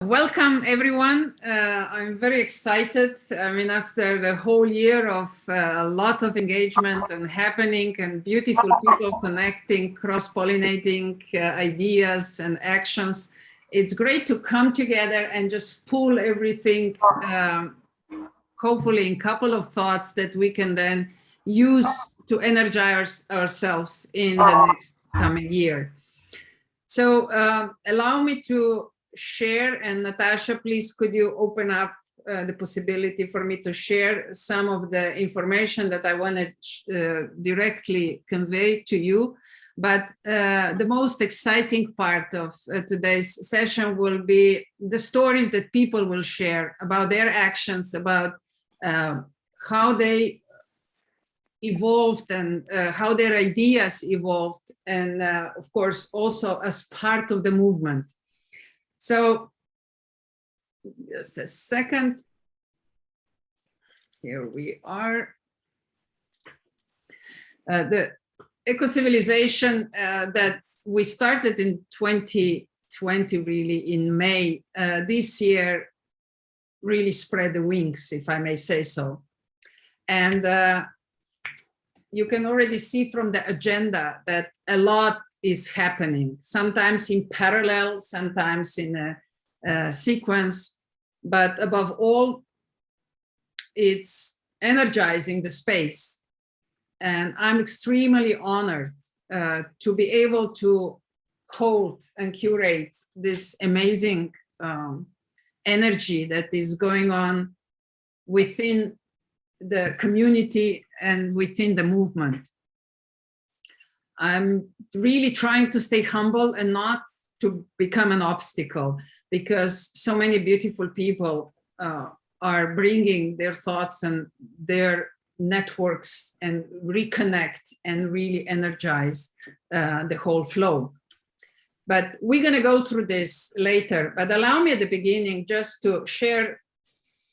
Welcome, everyone. I'm very excited. I mean, after the whole year of a lot of engagement and happening and beautiful people connecting, cross-pollinating ideas and actions, it's great to come together and just pull everything, hopefully in a couple of thoughts that we can then use to energize ourselves in the next coming year. So allow me to share, and Natasha, please, could you open up the possibility for me to share some of the information that I wanted directly convey to you. But the most exciting part of today's session will be the stories that people will share about their actions, about how they evolved and how their ideas evolved, and of course also as part of the movement. So just a second, here we are. The Ecocivilisation that we started in 2020, really in May, this year really spread the wings, if I may say so. And you can already see from the agenda that a lot is happening, sometimes in parallel, sometimes in a sequence, but above all, it's energizing the space. And I'm extremely honored to be able to hold and curate this amazing energy that is going on within the community and within the movement. I'm really trying to stay humble and not to become an obstacle, because so many beautiful people are bringing their thoughts and their networks and reconnect and really energize the whole flow. But we're going to go through this later. But allow me at the beginning just to share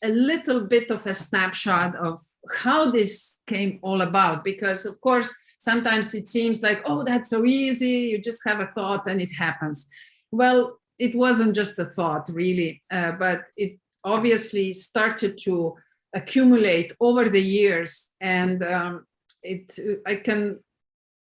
a little bit of a snapshot of how this came all about, because of course, sometimes it seems like, oh, that's so easy. You just have a thought and it happens. Well, it wasn't just a thought really, but it obviously started to accumulate over the years. And I can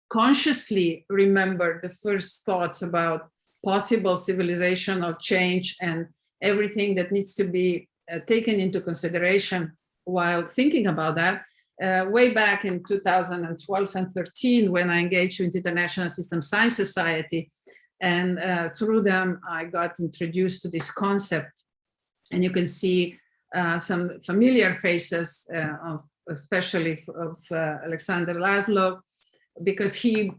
consciously remember the first thoughts about possible civilizational change and everything that needs to be taken into consideration while thinking about that, way back in 2012 and 13, when I engaged with International System Science Society. And through them, I got introduced to this concept. And you can see some familiar faces, especially of Alexander Laszlo, because he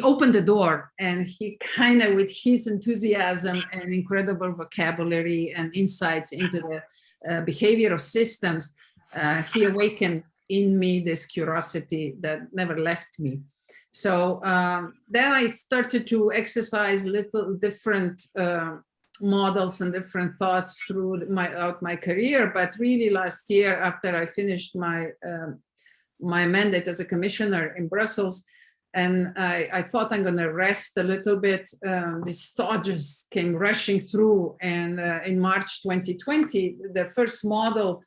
opened the door, and he kind of, with his enthusiasm and incredible vocabulary and insights into the behavior of systems, he awakened in me this curiosity that never left me. So then I started to exercise little different models and different thoughts throughout my career. But really last year, after I finished my mandate as a commissioner in Brussels, and I thought I'm going to rest a little bit, this thought just came rushing through. And in March 2020, the first model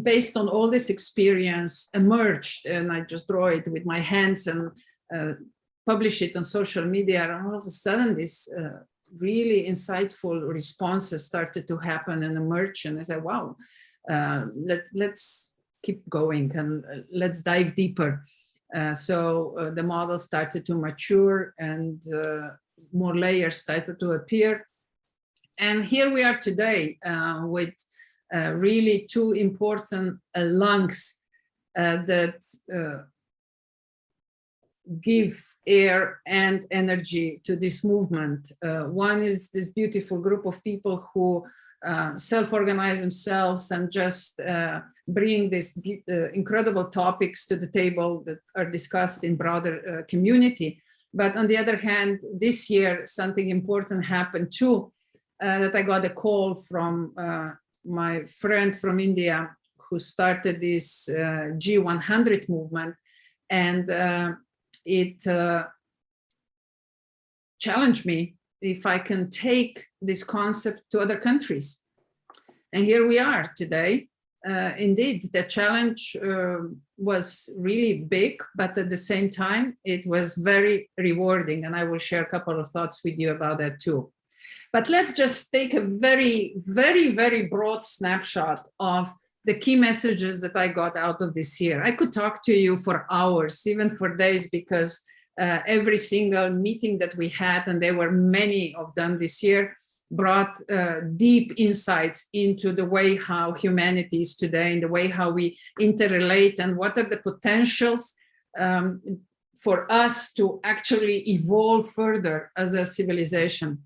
based on all this experience emerged, and I just draw it with my hands and publish it on social media. And all of a sudden, this really insightful responses started to happen and emerge. And I said, wow, let's keep going and let's dive deeper. So the model started to mature, and more layers started to appear. And here we are today with really two important lungs that give air and energy to this movement. One is this beautiful group of people who self-organize themselves and just bring these incredible topics to the table that are discussed in broader community. But on the other hand, this year, something important happened too, that I got a call from my friend from India who started this G100 movement, and it challenged me if I can take this concept to other countries. And here we are today. Indeed, the challenge was really big, but at the same time, it was very rewarding. And I will share a couple of thoughts with you about that too. But let's just take a very, very, very broad snapshot of the key messages that I got out of this year. I could talk to you for hours, even for days, because every single meeting that we had, and there were many of them this year, brought deep insights into the way how humanity is today, and the way how we interrelate, and what are the potentials for us to actually evolve further as a civilization.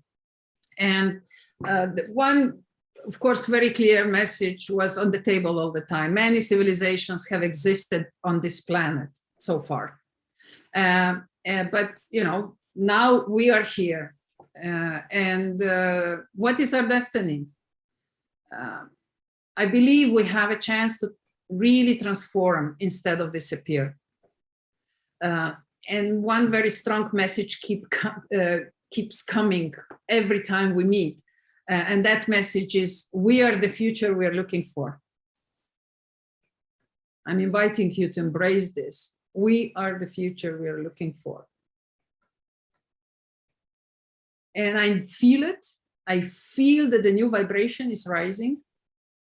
And the one, of course, very clear message was on the table all the time. Many civilizations have existed on this planet so far. But, you know, now we are here. What is our destiny? I believe we have a chance to really transform instead of disappear. And one very strong message keeps coming every time we meet. And that message is, we are the future we are looking for. I'm inviting you to embrace this. We are the future we are looking for. And I feel it. I feel that the new vibration is rising,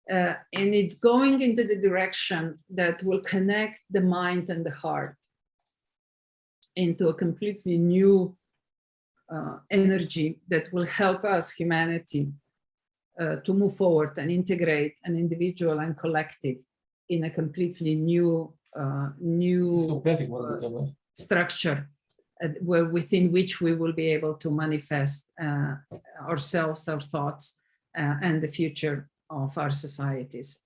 and it's going into the direction that will connect the mind and the heart into a completely new energy that will help us, humanity, to move forward and integrate an individual and collective in a completely new structure. Within which we will be able to manifest ourselves, our thoughts, and the future of our societies.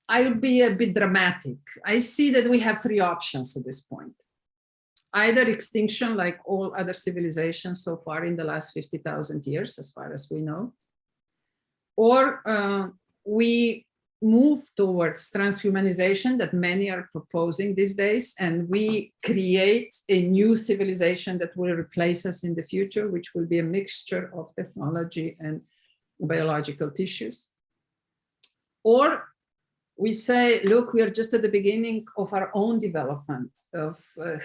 I'll be a bit dramatic. I see that we have three options at this point. Either extinction, like all other civilizations so far in the last 50,000 years, as far as we know, or we move towards transhumanization that many are proposing these days, and we create a new civilization that will replace us in the future, which will be a mixture of technology and biological tissues. Or we say, look, we are just at the beginning of our own development.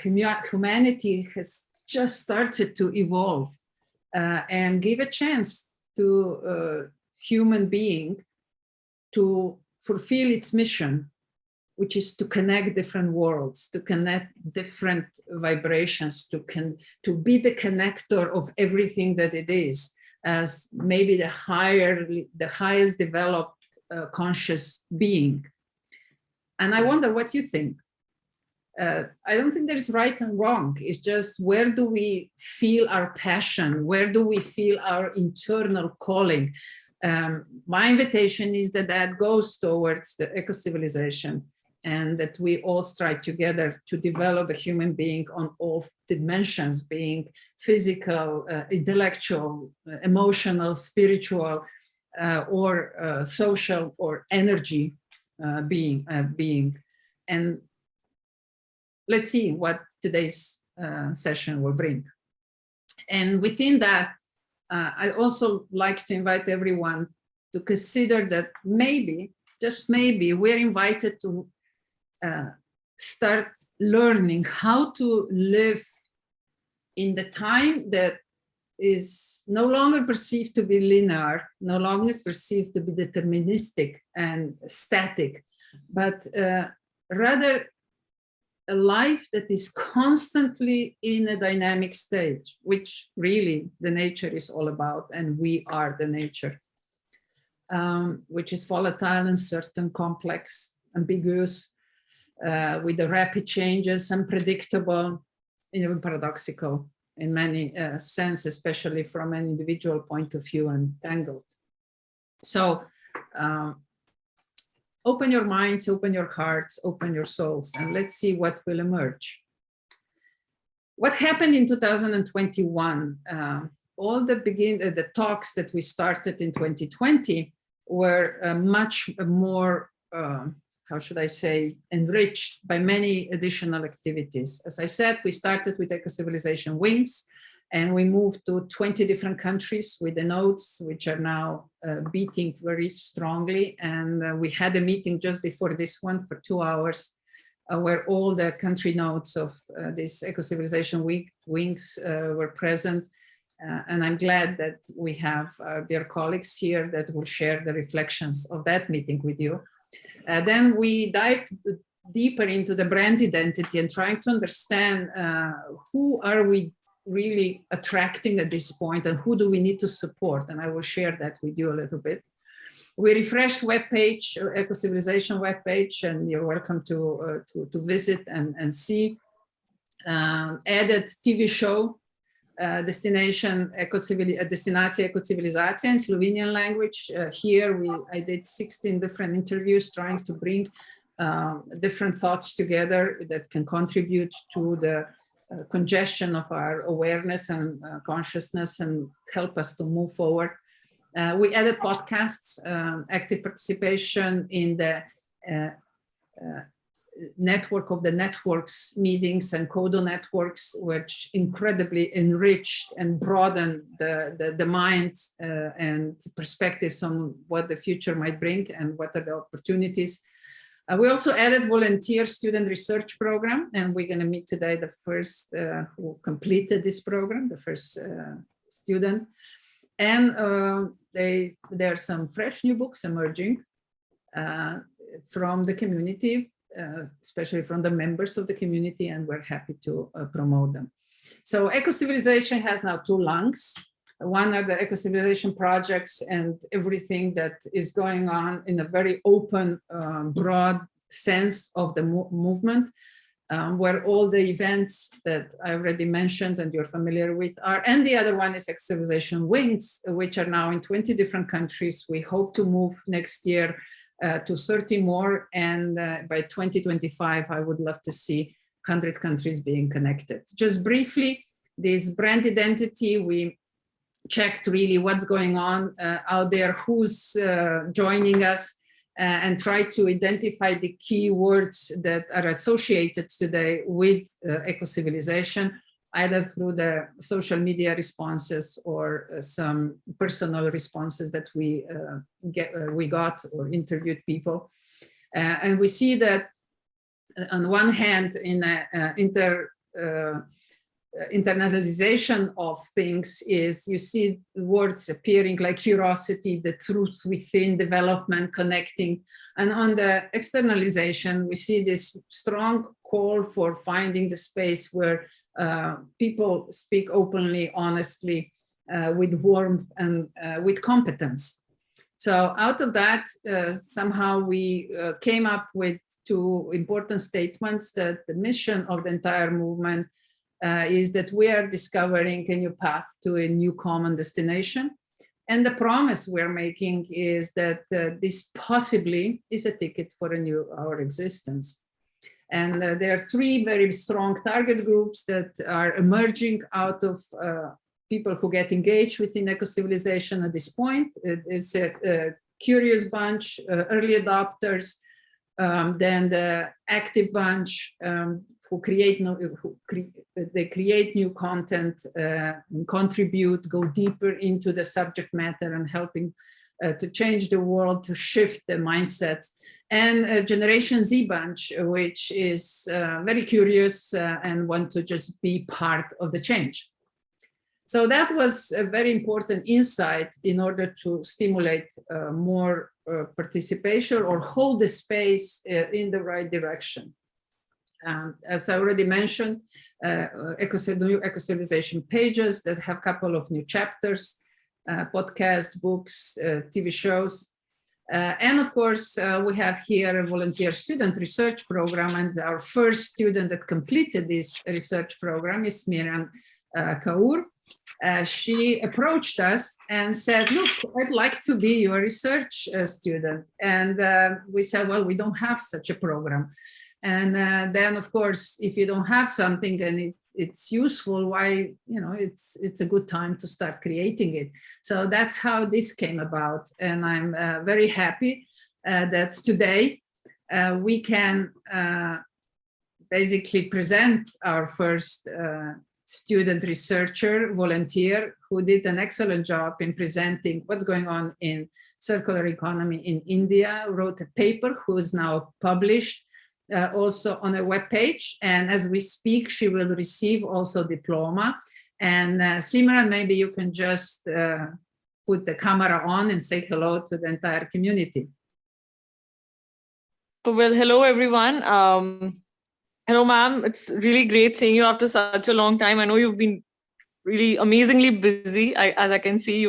Humanity has just started to evolve and give a chance to human being to fulfill its mission, which is to connect different worlds, to connect different vibrations, to be the connector of everything that it is, as maybe the highest developed conscious being. And I wonder what you think. I don't think there's right and wrong. It's just, where do we feel our passion? Where do we feel our internal calling? My invitation is that goes towards the eco-civilization, and that we all strive together to develop a human being on all dimensions, being physical, intellectual, emotional, spiritual, or social, or energy being. And let's see what today's session will bring. And within that, I'd also like to invite everyone to consider that maybe, just maybe, we're invited to start learning how to live in the time that is no longer perceived to be linear, no longer perceived to be deterministic and static, but rather a life that is constantly in a dynamic state, which really the nature is all about, and we are the nature, which is volatile, uncertain, complex, ambiguous, with the rapid changes, unpredictable, even paradoxical in many sense, especially from an individual point of view, and tangled. So open your minds, open your hearts, open your souls, and let's see what will emerge. What happened in 2021? All the talks that we started in 2020 were much more, how should I say, enriched by many additional activities. As I said, we started with Eco-Civilization Wings, And we moved to 20 different countries with the notes, which are now beating very strongly. And we had a meeting just before this one for 2 hours, where all the country notes of this Eco-Civilization Week wings were present. And I'm glad that we have dear colleagues here that will share the reflections of that meeting with you. Then we dived deeper into the brand identity and trying to understand who are we really attracting at this point and who do we need to support. And I will share that with you a little bit. We refreshed webpage, Eco-Civilization webpage, and you're welcome to visit and see. Added TV show, Destinația Ecocivilizație in Slovenian language. Here I did 16 different interviews trying to bring different thoughts together that can contribute to the congestion of our awareness and consciousness and help us to move forward. We added podcasts, active participation in the network of the networks meetings and Kodo networks, which incredibly enriched and broadened the minds and perspectives on what the future might bring and what are the opportunities. We also added volunteer student research program, and we're going to meet today the first who completed this program, the first student. And there are some fresh new books emerging from the community, especially from the members of the community, and we're happy to promote them. So Eco-Civilization has now 2 lungs. One are the Eco-Civilization projects and everything that is going on in a very open, broad sense of the movement, where all the events that I already mentioned and you're familiar with are. And the other one is Eco-Civilization Wings, which are now in 20 different countries. We hope to move next year to 30 more. And by 2025, I would love to see 100 countries being connected. Just briefly, this brand identity, we checked really what's going on out there, who's joining us, and try to identify the key words that are associated today with eco-civilization, either through the social media responses or some personal responses that we got or interviewed people. And we see that on one hand, in internationalization of things is you see words appearing like curiosity, the truth within, development, connecting. And on the externalization, we see this strong call for finding the space where people speak openly, honestly, with warmth and with competence. So out of that, somehow we came up with 2 important statements that the mission of the entire movement is that we are discovering a new path to a new common destination. And the promise we're making is that this possibly is a ticket for our existence. And there are 3 very strong target groups that are emerging out of people who get engaged within eco-civilization at this point. It's a curious bunch, early adopters, then the active bunch, who create new content and contribute, go deeper into the subject matter and helping to change the world, to shift the mindsets. And Generation Z bunch, which is very curious and want to just be part of the change. So that was a very important insight in order to stimulate more participation or hold the space in the right direction. As I already mentioned, new eco-civilization pages that have a couple of new chapters, podcasts, books, TV shows. And of course, we have here a volunteer student research program. And our first student that completed this research program is Miriam Kaur. She approached us and said, look, I'd like to be your research student. And we said, well, we don't have such a program. And then, of course, if you don't have something and it's useful, why, it's a good time to start creating it. So that's how this came about. And I'm very happy that today we can basically present our first student researcher, volunteer, who did an excellent job in presenting what's going on in circular economy in India, wrote a paper who is now published also on a web page. And as we speak, she will receive also diploma. And Simran, maybe you can just put the camera on and say hello to the entire community. Well, hello, everyone. Hello, ma'am. It's really great seeing you after such a long time. I know you've been really amazingly busy. As I can see,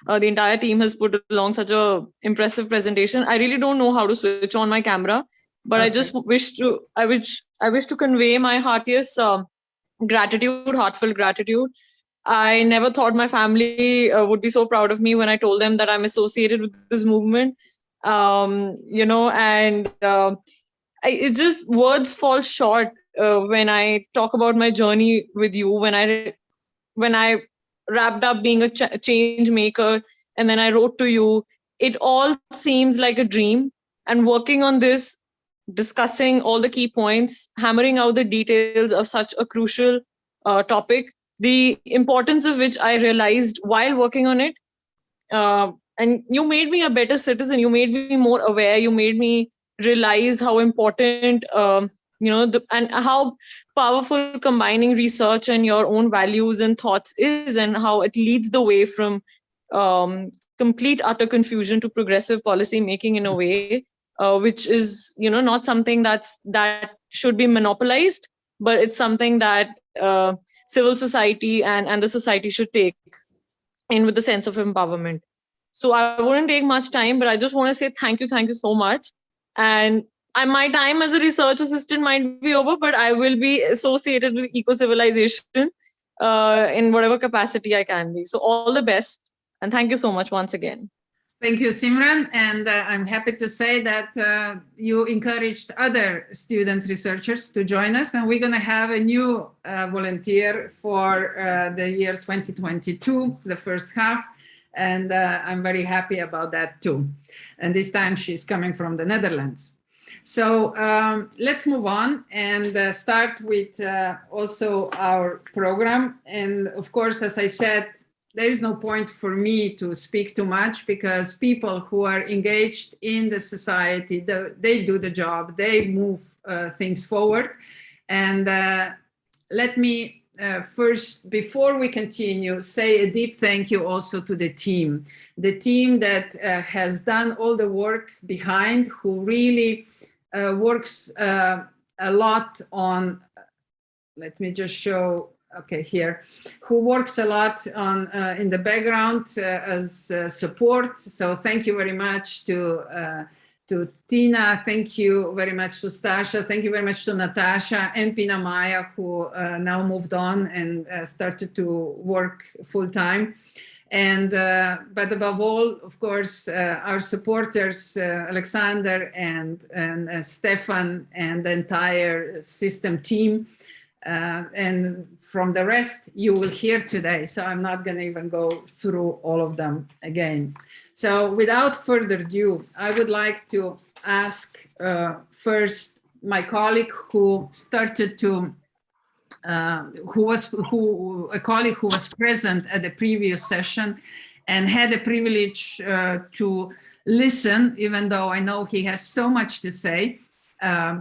the entire team has put along such a impressive presentation. I really don't know how to switch on my camera, but okay. I just wish to convey my heartiest heartfelt gratitude. I never thought my family would be so proud of me when I told them that I'm associated with this movement. It's just words fall short when I talk about my journey with you. When I wrapped up being a change maker, and then I wrote to you, it all seems like a dream. And working on this, discussing all the key points, hammering out the details of such a crucial topic, the importance of which I realized while working on it. And you made me a better citizen. You made me more aware. You made me realize how important, and how powerful combining research and your own values and thoughts is, and how it leads the way from complete utter confusion to progressive policy making in a way which is, not something that should be monopolized, but it's something that civil society and the society should take in with the sense of empowerment. So I wouldn't take much time, but I just want to say thank you so much. And my time as a research assistant might be over, but I will be associated with Ecocivilisation in whatever capacity I can be. So all the best. And thank you so much once again. Thank you, Simran. And I'm happy to say that you encouraged other student researchers to join us. And we're going to have a new volunteer for the year 2022, the first half. And I'm very happy about that too. And this time she's coming from the Netherlands. So let's move on and start with also our program. And of course, as I said, there is no point for me to speak too much, because people who are engaged in the society, they do the job, they move things forward. And let me first, before we continue, say a deep thank you also to the team that has done all the work behind, who really works a lot on, let me just show, okay, here, who works a lot on in the background as support. So thank you very much to Tina, thank you very much to Stasha, thank you very much to Natasha and Pina Maya, who now moved on and started to work full time. And but above all, of course, our supporters, Alexander and Stefan and the entire system team. And from the rest, you will hear today. So I'm not going to even go through all of them again. So without further ado, I would like to ask first my colleague who started to, a colleague who was present at the previous session and had the privilege to listen, even though I know he has so much to say.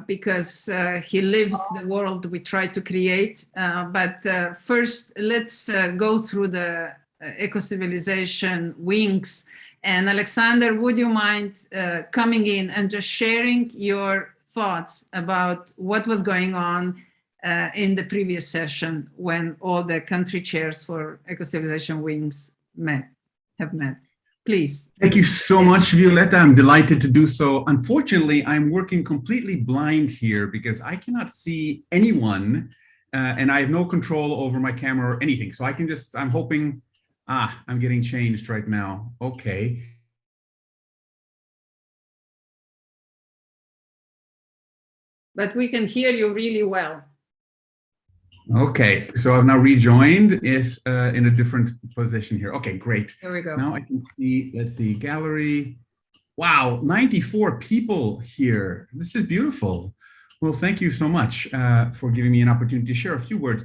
Because he lives the world we try to create. But first, let's go through the Ecocivilisation wings. And Alexander, would you mind coming in and just sharing your thoughts about what was going on in the previous session when all the country chairs for Ecocivilisation wings have met? Please. Thank you so much, Violeta. I'm delighted to do so. Unfortunately, I'm working completely blind here because I cannot see anyone and I have no control over my camera or anything. So I can just, I'm hoping, I'm getting changed right now. Okay. But we can hear you really well. Okay, so I've now rejoined, is in a different position here. Okay, great. There we go. Now I can see, let's see, gallery. Wow, 94 people here. This is beautiful. Well, thank you so much for giving me an opportunity to share a few words.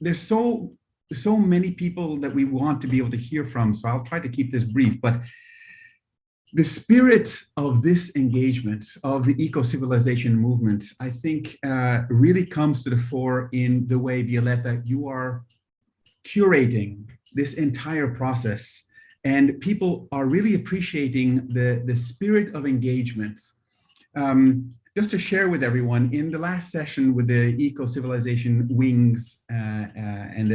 there's so many people that we want to be able to hear from, so I'll try to keep this brief, but the spirit of this engagement, of the eco-civilization movement, I think really comes to the fore in the way, Violeta, you are curating this entire process. And people are really appreciating the spirit of engagement. Just to share with everyone, in the last session with the eco-civilization wings, and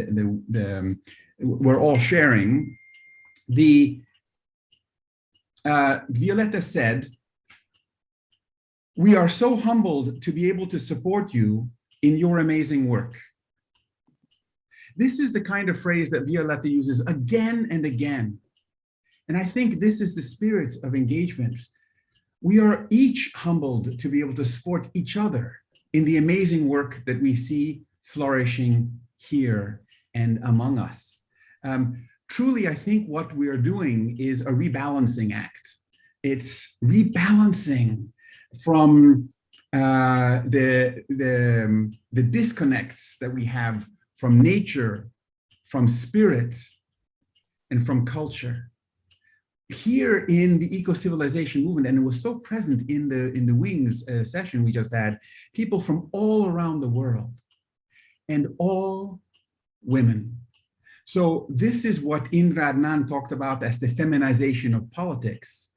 we're all sharing, Violeta said, "We are so humbled to be able to support you in your amazing work." This is the kind of phrase that Violeta uses again and again. And I think this is the spirit of engagement. We are each humbled to be able to support each other in the amazing work that we see flourishing here and among us. Truly, I think what we are doing is a rebalancing act. It's rebalancing from the disconnects that we have from nature, from spirit, and from culture. Here in the eco-civilization movement, and it was so present in the wings session we just had, people from all around the world, and all women. So this is what Indra Adnan talked about as the feminization of politics.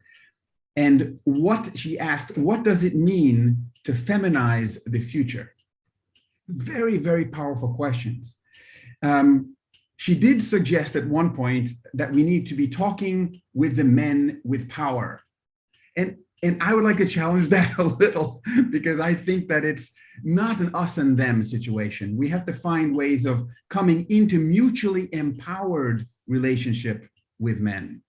And what she asked, what does it mean to feminize the future? Very, very powerful questions. She did suggest at one point that we need to be talking with the men with power. And I would like to challenge that a little, because I think that it's not an us and them situation. We have to find ways of coming into mutually empowered relationship with men.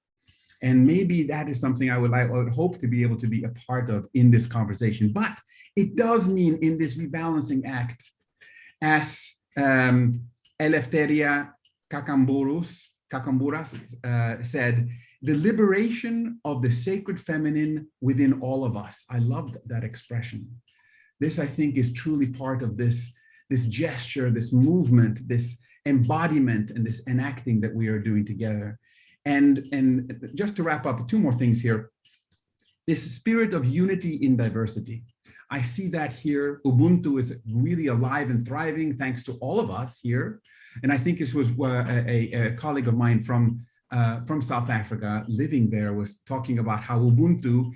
And maybe that is something I would hope to be able to be a part of in this conversation. But it does mean in this rebalancing act, as Eleftheria Kakamburas said, the liberation of the sacred feminine within all of us. I loved that expression. This, I think, is truly part of this gesture, this movement, this embodiment, and this enacting that we are doing together. And just to wrap up, two more things here. This spirit of unity in diversity. I see that here. Ubuntu is really alive and thriving thanks to all of us here. And I think this was a colleague of mine from South Africa living there was talking about how Ubuntu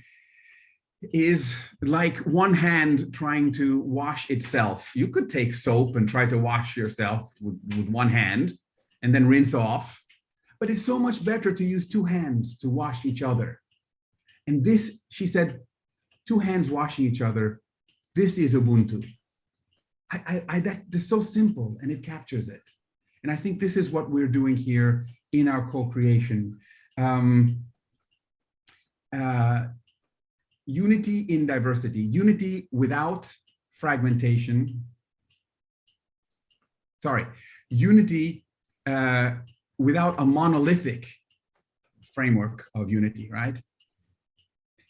is like one hand trying to wash itself. You could take soap and try to wash yourself with one hand and then rinse off, but it's so much better to use two hands to wash each other. And this, she said, two hands washing each other, this is Ubuntu. That's so simple, and it captures it. And I think this is what we're doing here in our co-creation. Unity in diversity, unity without fragmentation. Sorry, unity without a monolithic framework of unity, right?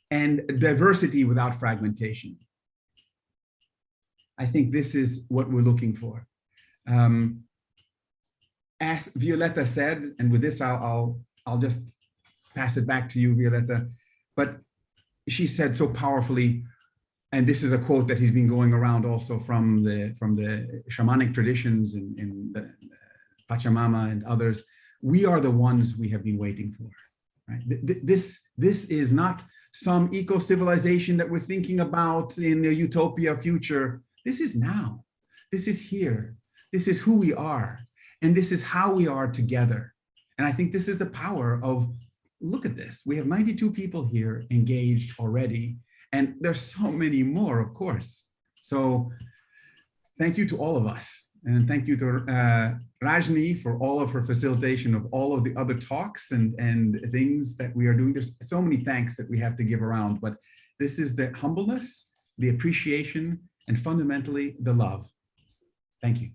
And diversity without fragmentation. I think this is what we're looking for. As Violeta said, and with this I'll just pass it back to you, Violeta, but she said so powerfully, and this is a quote that has been going around also from the shamanic traditions in the Pachamama and others, we are the ones we have been waiting for. Right? This is not some eco-civilization that we're thinking about in a utopia future. This is now. This is here. This is who we are. And this is how we are together. And I think this is the power of, look at this. We have 92 people here engaged already. And there's so many more, of course. So thank you to all of us. And thank you to Rajni for all of her facilitation of all of the other talks and things that we are doing. There's so many thanks that we have to give around, but this is the humbleness, the appreciation, and fundamentally the love. Thank you.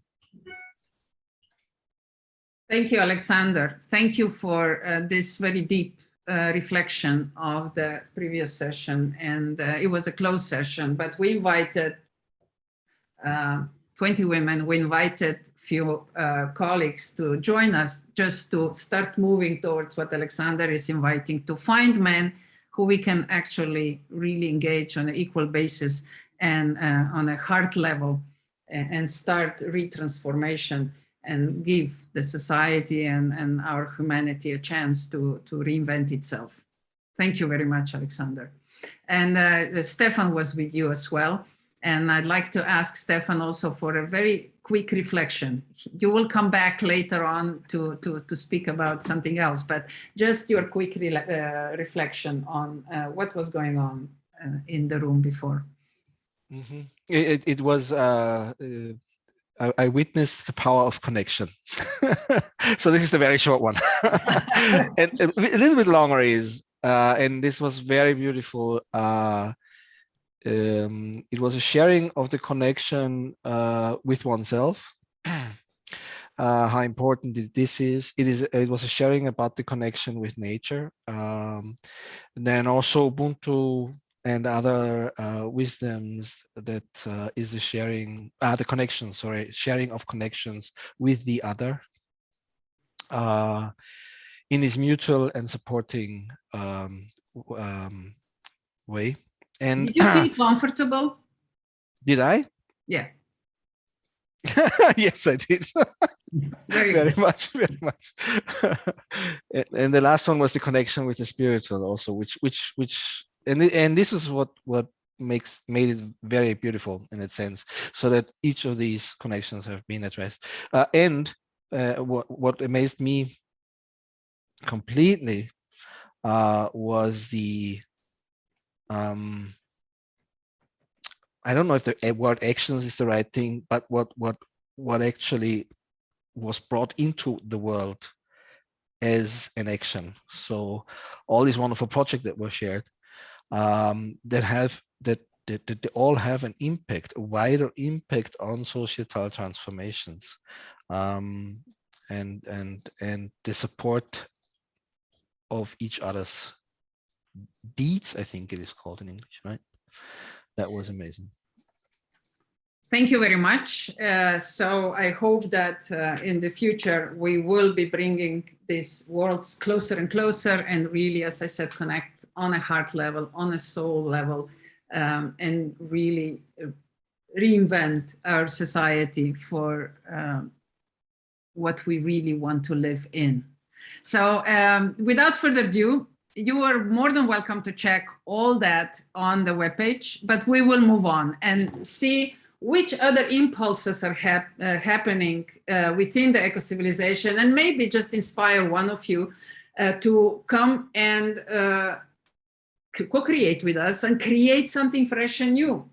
Thank you, Alexander. Thank you for this very deep reflection of the previous session. And it was a closed session, but we invited 20 women. We invited few colleagues to join us just to start moving towards what Alexander is inviting, to find men who we can actually really engage on an equal basis and on a heart level and start retransformation and give the society and our humanity a chance to reinvent itself. Thank you very much, Alexander. And Stefan was with you as well. And I'd like to ask Stefan also for a very quick reflection. You will come back later on to speak about something else, but just your quick reflection on what was going on in the room before. Mm-hmm. It was, I witnessed the power of connection. So this is the very short one. And a little bit longer is, and this was very beautiful. It was a sharing of the connection with oneself. How important this is. It was a sharing about the connection with nature. And then also Ubuntu and other wisdoms that is the sharing, the connection, sorry, sharing of connections with the other in this mutual and supporting way. And did you feel comfortable? Did I? Yeah. Yes, I did. Very much. And the last one was the connection with the spiritual also, which and this is what made it very beautiful in a sense, so that each of these connections have been addressed. And what amazed me completely was the I don't know if the word actions is the right thing, but what actually was brought into the world as an action. So all these wonderful projects that were shared, that they all have an impact, a wider impact on societal transformations, and the support of each other's deeds, I think it is called in English, right? That was amazing. Thank you very much. So I hope that in the future, we will be bringing these worlds closer and closer and really, as I said, connect on a heart level, on a soul level, and really reinvent our society for what we really want to live in. So without further ado, you are more than welcome to check all that on the webpage, but we will move on and see which other impulses are happening within the Ecocivilisation, and maybe just inspire one of you to come and co-create with us and create something fresh and new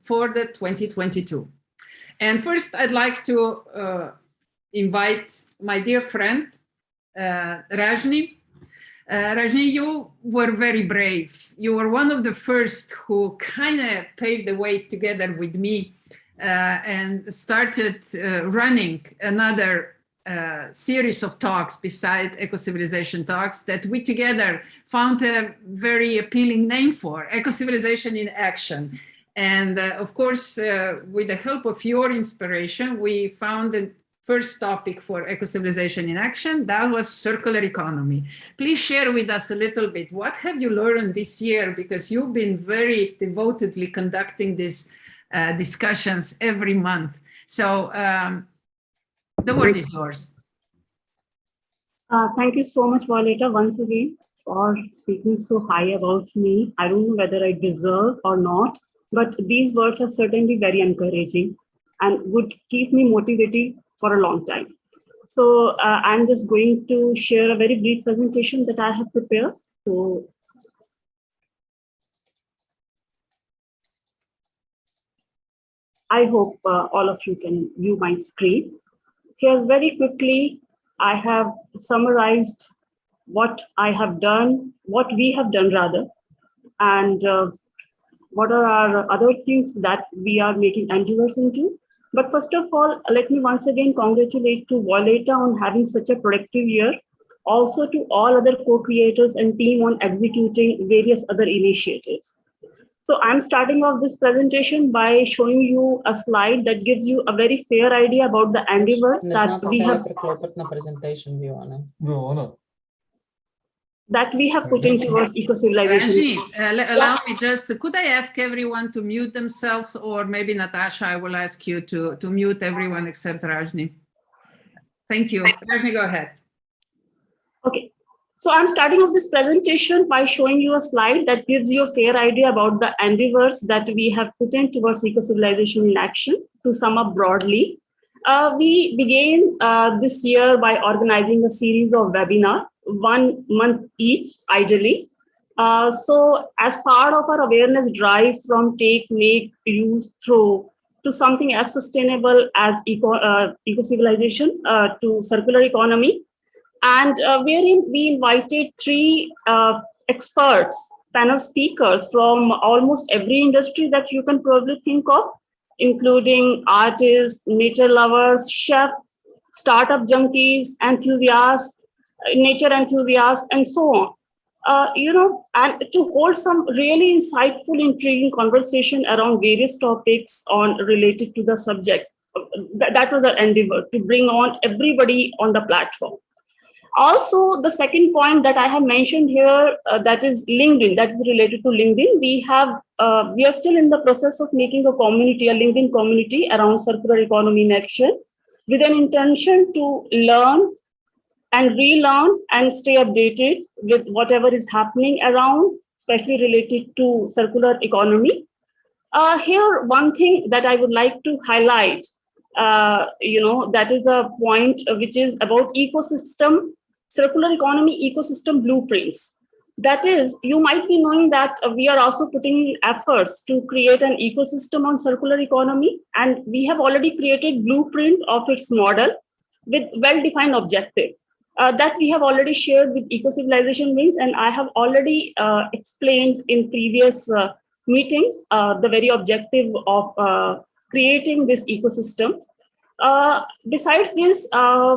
for the 2022. And first, I'd like to invite my dear friend, Rajni. Rajni, you were very brave. You were one of the first who kind of paved the way together with me and started running another series of talks beside Ecocivilisation talks that we together found a very appealing name for, Ecocivilisation in Action. And of course, with the help of your inspiration, we found the first topic for Ecocivilisation in Action. That was circular economy. Please share with us a little bit. What have you learned this year? Because you've been very devotedly conducting these discussions every month. So the word is yours. Thank you so much, Violeta, once again for speaking so high about me. I don't know whether I deserve or not, but these words are certainly very encouraging and would keep me motivated for a long time. So I'm just going to share a very brief presentation that I have prepared. So I hope all of you can view my screen. Here very quickly, I have summarized what I have done, what we have done rather, and what are our other things that we are making endeavors into. But first of all, let me once again congratulate to Violeta on having such a productive year. Also to all other co-creators and team on executing various other initiatives. So I'm starting off this presentation by showing you a slide that gives you a very fair idea about the endeavors that we have put in towards eco-civilization. Rajni, allow me just, could I ask everyone to mute themselves, or maybe Natasha, I will ask you to mute everyone except Rajni. Thank you. Rajni, go ahead. Okay. So I'm starting off this presentation by showing you a slide that gives you a fair idea about the endeavors that we have put in towards eco-civilization in action. To sum up broadly, we began this year by organizing a series of webinars, 1 month each, ideally. So as part of our awareness drive from take, make, use, throw to something as sustainable as eco-civilization to circular economy, and wherein we invited 3 experts, panel speakers from almost every industry that you can probably think of, including artists, nature lovers, chefs, startup junkies, enthusiasts, nature enthusiasts, and so on. And to hold some really insightful, intriguing conversation around various topics related to the subject. That was our endeavor, to bring on everybody on the platform. Also, the second point that I have mentioned here, that is LinkedIn, that is related to LinkedIn. We are still in the process of making a community, a LinkedIn community around circular economy in action, with an intention to learn and relearn and stay updated with whatever is happening around, especially related to circular economy. Here, one thing that I would like to highlight, that is a point which is about ecosystem, circular economy ecosystem blueprints. That is, you might be knowing that we are also putting in efforts to create an ecosystem on circular economy, and we have already created blueprint of its model with well-defined objective that we have already shared with Eco-Civilization Wings, and I have already explained in previous meeting the very objective of creating this ecosystem. Besides this,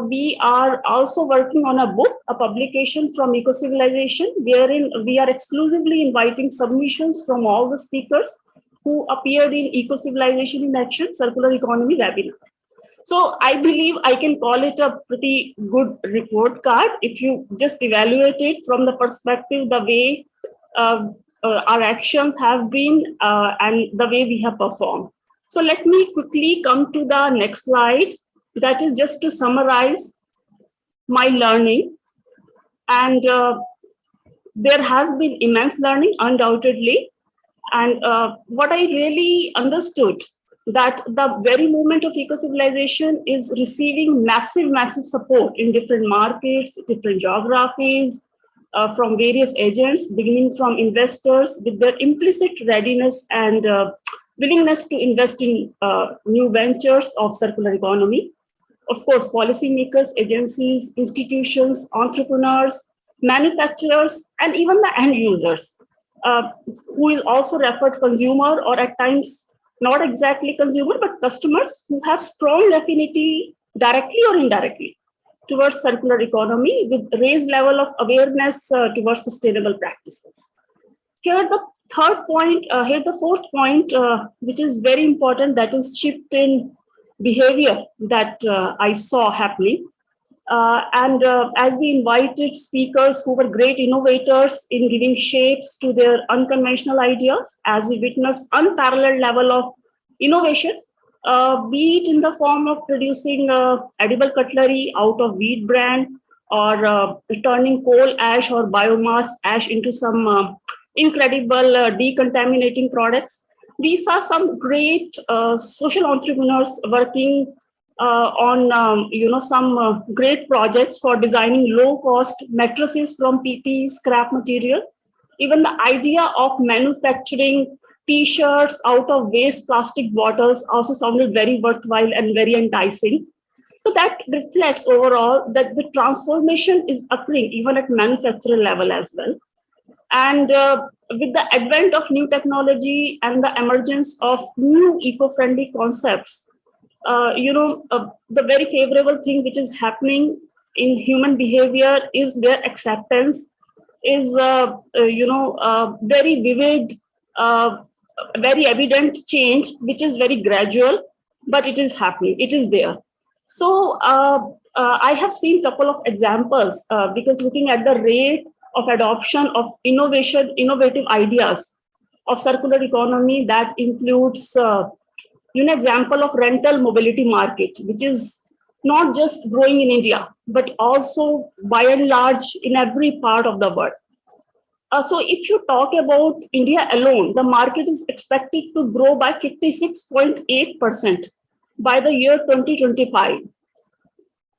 we are also working on a book, a publication from Eco-Civilization, wherein we are exclusively inviting submissions from all the speakers who appeared in Eco-Civilization in Action Circular Economy webinar. So I believe I can call it a pretty good report card if you just evaluate it from the perspective, the way our actions have been and the way we have performed. So let me quickly come to the next slide. That is just to summarize my learning. And there has been immense learning, undoubtedly. And what I really understood, that the very movement of eco-civilization is receiving massive support in different markets, different geographies, from various agents, beginning from investors with their implicit readiness and willingness to invest in new ventures of circular economy. Of course, policymakers, agencies, institutions, entrepreneurs, manufacturers, and even the end users, who will also refer to consumer, or at times not exactly consumer, but customers who have strong affinity directly or indirectly towards circular economy with raised level of awareness towards sustainable practices. Here the fourth point, which is very important, that is shift in behavior that I saw happening. As we invited speakers who were great innovators in giving shapes to their unconventional ideas, as we witnessed unparalleled level of innovation, be it in the form of producing edible cutlery out of wheat bran, or turning coal ash or biomass ash into some incredible decontaminating products. These are some great social entrepreneurs working on some great projects for designing low-cost mattresses from PP scrap material. Even the idea of manufacturing T-shirts out of waste plastic bottles also sounded very worthwhile and very enticing. So that reflects overall that the transformation is occurring even at manufacturer level as well. And with the advent of new technology and the emergence of new eco-friendly concepts, the very favorable thing which is happening in human behavior is their acceptance, is very vivid a very evident change, which is very gradual, but it is happening. It is there. So I have seen a couple of examples because looking at the rate of adoption of innovative ideas of circular economy, that includes example of rental mobility market, which is not just growing in India, but also by and large in every part of the world. So if you talk about India alone, the market is expected to grow by 56.8% by the year 2025.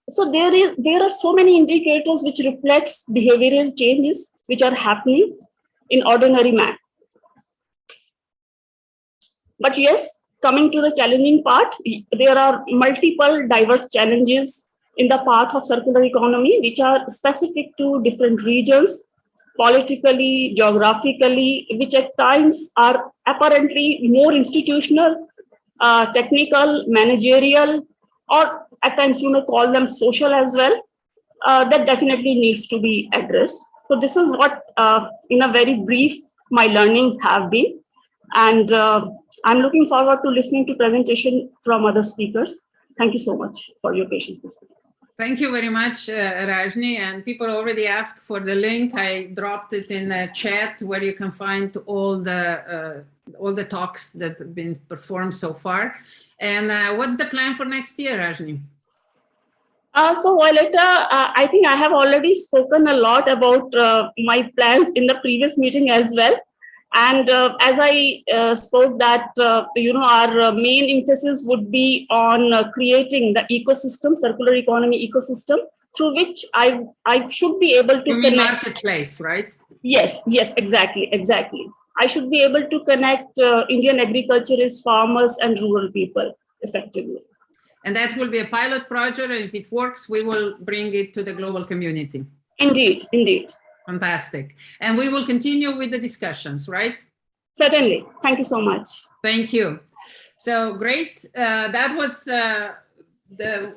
So there are so many indicators which reflects behavioral changes which are happening in ordinary man. But yes, coming to the challenging part, there are multiple diverse challenges in the path of circular economy, which are specific to different regions, politically, geographically, which at times are apparently more institutional, technical, managerial, or at times you may call them social as well. That definitely needs to be addressed. So this is what, in a very brief, my learnings have been. And I'm looking forward to listening to presentation from other speakers. Thank you so much for your patience. Thank you very much, Rajni. And people already asked for the link. I dropped it in the chat where you can find all the talks that have been performed so far. And what's the plan for next year, Rajni? So Violeta, I think I have already spoken a lot about my plans in the previous meeting as well. And as I spoke that, our main emphasis would be on creating the ecosystem, circular economy ecosystem, through which I should be able to connect. Marketplace, right? Yes, exactly. I should be able to connect Indian agriculturists, farmers, and rural people effectively. And that will be a pilot project, and if it works, we will bring it to the global community. Indeed. Fantastic. And we will continue with the discussions, right? Certainly. Thank you so much. Thank you. So great. That was the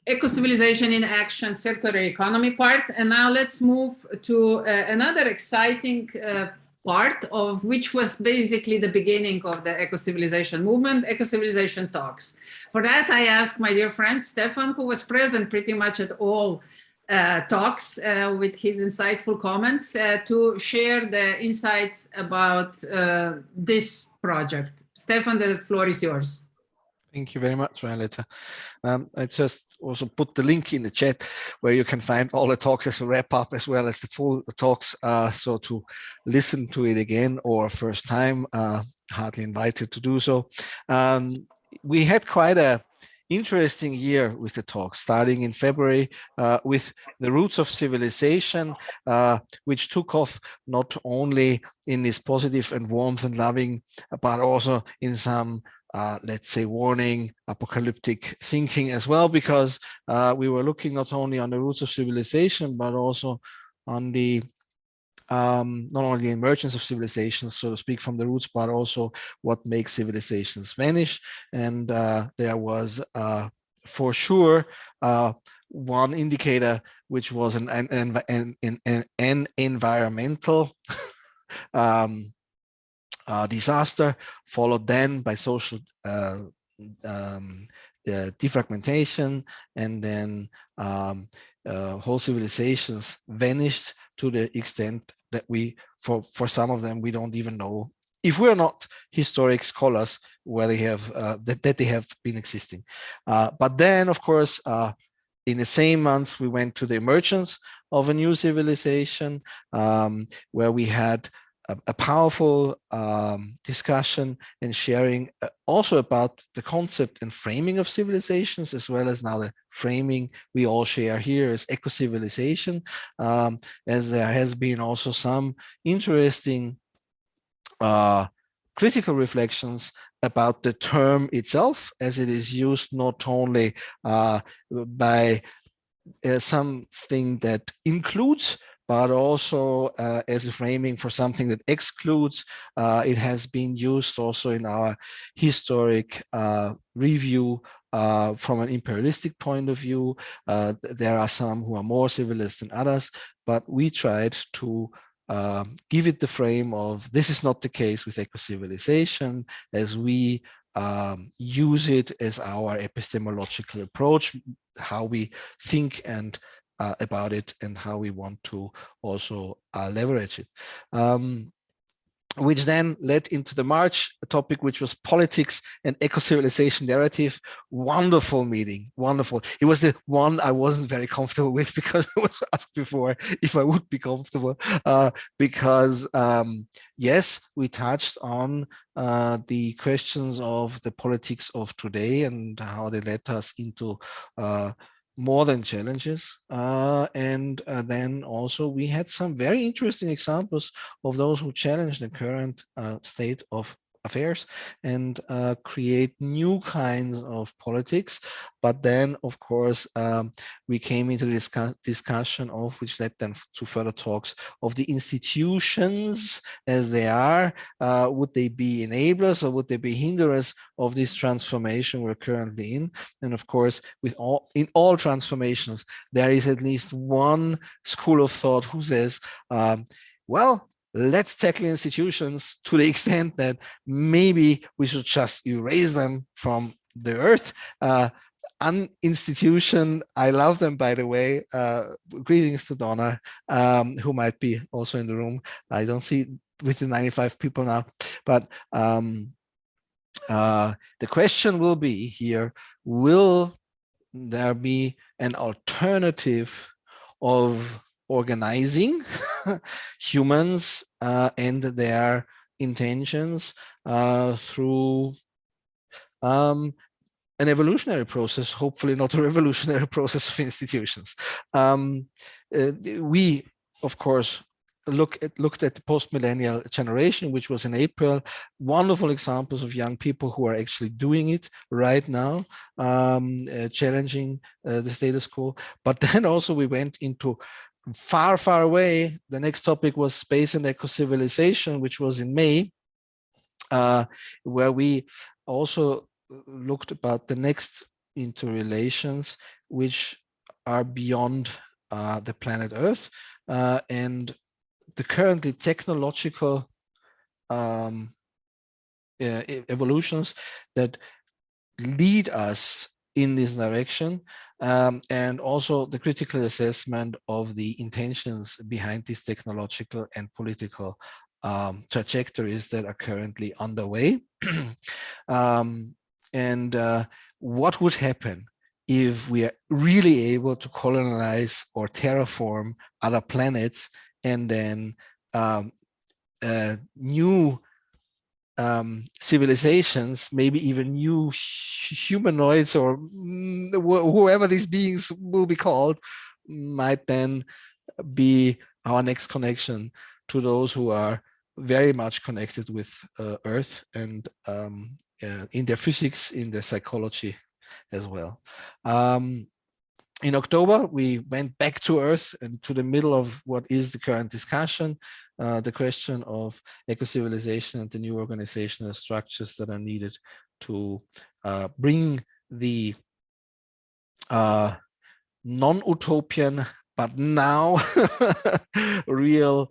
Ecocivilization in Action Circular Economy part. And now let's move to another exciting part of which was basically the beginning of the Ecocivilization movement, Ecocivilization Talks. For that, I asked my dear friend Stefan, who was present pretty much at all talks with his insightful comments to share the insights about this project. Stefan, the floor is yours. Thank you very much, Violeta. I just also put the link in the chat where you can find all the talks as a wrap up, as well as the full talks. So to listen to it again or first time, hardly invited to do so. We had quite a interesting year with the talks, starting in February with the roots of civilization, which took off not only in this positive and warmth and loving, but also in some let's say warning, apocalyptic thinking as well, because we were looking not only on the roots of civilization, but also on the not only the emergence of civilizations, so to speak, from the roots, but also what makes civilizations vanish. And there was for sure one indicator, which was an environmental disaster, followed then by social defragmentation, and then whole civilizations vanished to the extent that we, for some of them, we don't even know, if we're not historic scholars, where they have that they have been existing. But then, of course, in the same month, we went to the emergence of a new civilization, where we had a powerful discussion and sharing also about the concept and framing of civilizations, as well as now the framing we all share here is eco-civilization, as there has been also some interesting critical reflections about the term itself, as it is used not only by something that includes, but also as a framing for something that excludes. It has been used also in our historic review from an imperialistic point of view. There are some who are more civilist than others, but we tried to give it the frame of this is not the case with Ecocivilisation, as we use it as our epistemological approach, how we think and about it, and how we want to also leverage it. Which then led into the March topic, which was politics and eco-civilization narrative. Wonderful meeting, wonderful. It was the one I wasn't very comfortable with, because I was asked before if I would be comfortable, because yes, we touched on the questions of the politics of today and how they led us into modern challenges. And then also we had some very interesting examples of those who challenge the current state of affairs and create new kinds of politics. But then, of course, we came into this discussion of, which led then to further talks of the institutions as they are. Would they be enablers or would they be hinderers of this transformation we're currently in? And of course, in all transformations, there is at least one school of thought who says, well, let's tackle institutions to the extent that maybe we should just erase them from the earth. Institution, I love them, by the way. Greetings to Donna, who might be also in the room. I don't see with the 95 people now, but the question will be here, will there be an alternative of organizing humans and their intentions through an evolutionary process, hopefully not a revolutionary process of institutions. We, of course, looked at the post-millennial generation, which was in April. Wonderful examples of young people who are actually doing it right now, challenging the status quo. But then also we went into far, far away. The next topic was space and eco-civilization, which was in May, where we also looked about the next interrelations, which are beyond the planet Earth, and the currently technological evolutions that lead us in this direction, and also the critical assessment of the intentions behind these technological and political trajectories that are currently underway. And what would happen if we are really able to colonize or terraform other planets, and then new civilizations, maybe even new humanoids, or whoever these beings will be called, might then be our next connection to those who are very much connected with Earth, and in their physics, in their psychology as well. In October, we went back to Earth and to the middle of what is the current discussion, the question of eco-civilization and the new organizational structures that are needed to bring the non-utopian, but now real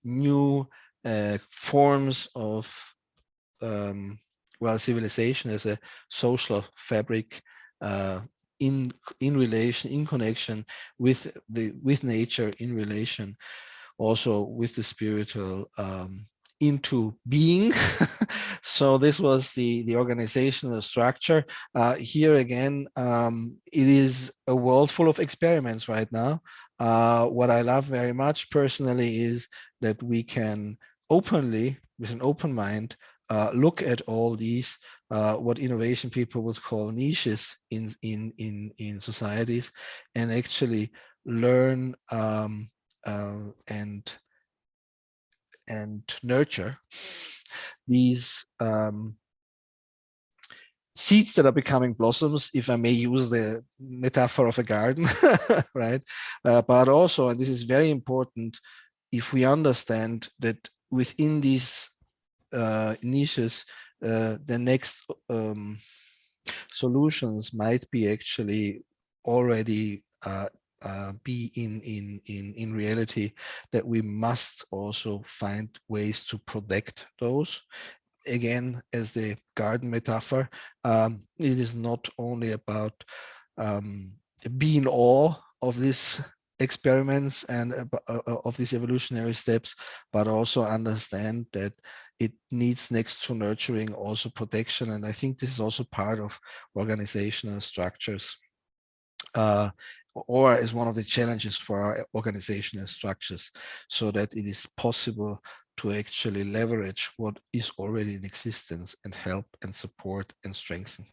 new forms of well, civilization as a social fabric in relation, in connection with nature, in relation also with the spiritual into being. So this was the organizational structure. Here again, it is a world full of experiments right now. What I love very much personally is that we can openly, with an open mind, look at all these what innovation people would call niches in societies, and actually learn and nurture these seeds that are becoming blossoms, if I may use the metaphor of a garden, right? But also, and this is very important, if we understand that within these niches, the next solutions might be actually already be in reality, that we must also find ways to protect those. Again, as the garden metaphor, it is not only about be in awe of these experiments and of these evolutionary steps, but also understand that it needs, next to nurturing, also protection. And I think this is also part of organizational structures, or is one of the challenges for our organizational structures, so that it is possible to actually leverage what is already in existence and help and support and strengthen.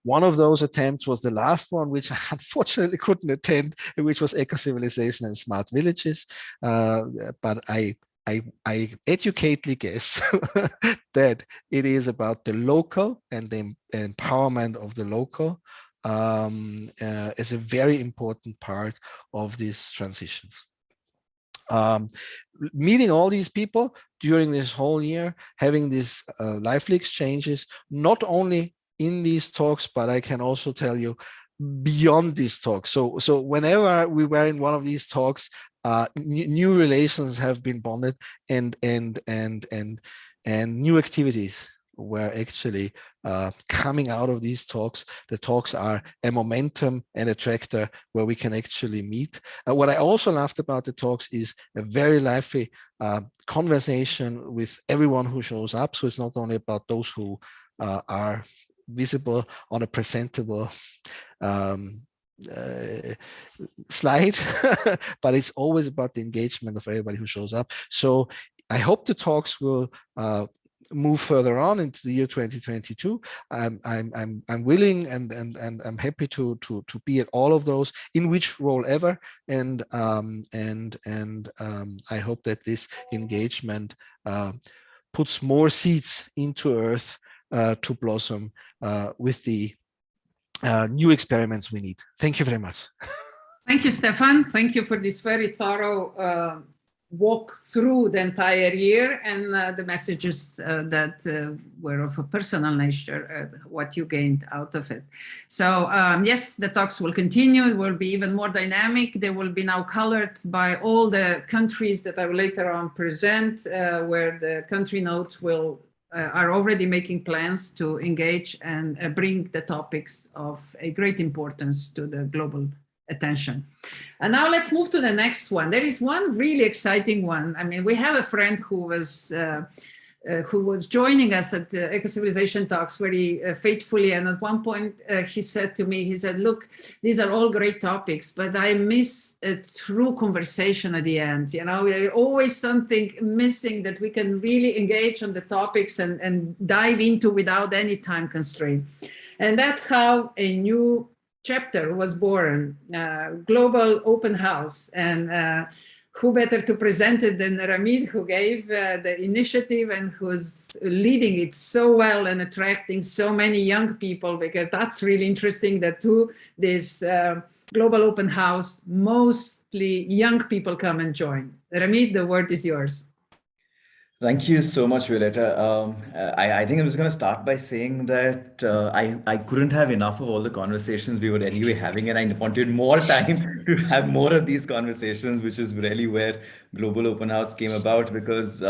One of those attempts was the last one, which I unfortunately couldn't attend, which was Ecocivilisation and Smart Villages. But I educatedly guess that it is about the local and the empowerment of the local as a very important part of these transitions. Meeting all these people during this whole year, having these lively exchanges, not only in these talks, but I can also tell you beyond these talks. So whenever we were in one of these talks, new relations have been bonded, and new activities were actually coming out of these talks. The talks are a momentum and a tractor where we can actually meet. What I also loved about the talks is a very lively conversation with everyone who shows up. So it's not only about those who are visible on a presentable slide, but it's always about the engagement of everybody who shows up. So I hope the talks will move further on into the year 2022. I'm willing and I'm happy to be at all of those, in which role ever, and I hope that this engagement puts more seeds into earth to blossom with the new experiments we need. Thank you very much. Thank you, Stefan. Thank you for this very thorough walk through the entire year and the messages that were of a personal nature, what you gained out of it. So yes, the talks will continue. It will be even more dynamic. They will be now colored by all the countries that I will later on present, where the country notes will are already making plans to engage and bring the topics of a great importance to the global attention. And now let's move to the next one. There is one really exciting one. I mean, we have a friend who was joining us at the Ecocivilisation talks very faithfully. And at one point he said to me, he said, look, these are all great topics, but I miss a true conversation at the end. You know, there's always something missing that we can really engage on the topics and dive into without any time constraint. And that's how a new chapter was born, Global Open House. And who better to present it than Ramit, who gave the initiative and who's leading it so well and attracting so many young people, because that's really interesting that to this Global Open House, mostly young people come and join. Ramit, the word is yours. Thank you so much, Violeta. I think I was going to start by saying that I couldn't have enough of all the conversations we were anyway having, and I wanted more time to have more of these conversations, which is really where Global Open House came about. Because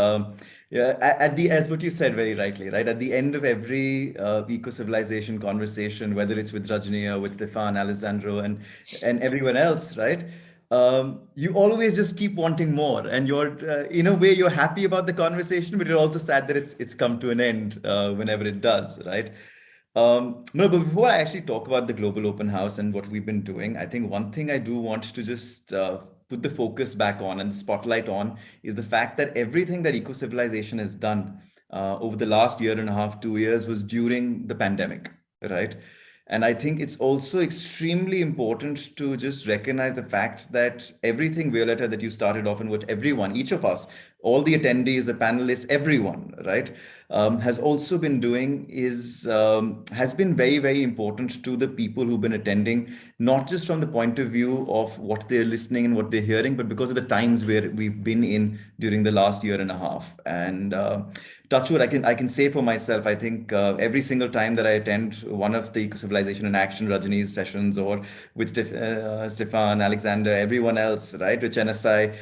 yeah, as what you said very rightly, right, at the end of every eco-civilization conversation, whether it's with Rajni or with Stefan, Alessandro, and everyone else, right? You always just keep wanting more, and you're in a way you're happy about the conversation, but you're also sad that it's come to an end whenever it does, right? No, but before I actually talk about the Global Open House and what we've been doing, I think one thing I do want to just put the focus back on and the spotlight on is the fact that everything that eco-civilization has done over the last year and a half, 2 years was during the pandemic, right? And I think it's also extremely important to just recognize the fact that everything, Violeta, that you started off and what everyone, each of us, all the attendees, the panelists, everyone, right? has also been doing is has been very, very important to the people who've been attending, not just from the point of view of what they're listening and what they're hearing, but because of the times where we've been in during the last year and a half. And touchwood, I can say for myself, I think every single time that I attend one of the Ecocivilisation in Action Rajni's sessions, or with Stefan, Alexander, everyone else, right, with NSI,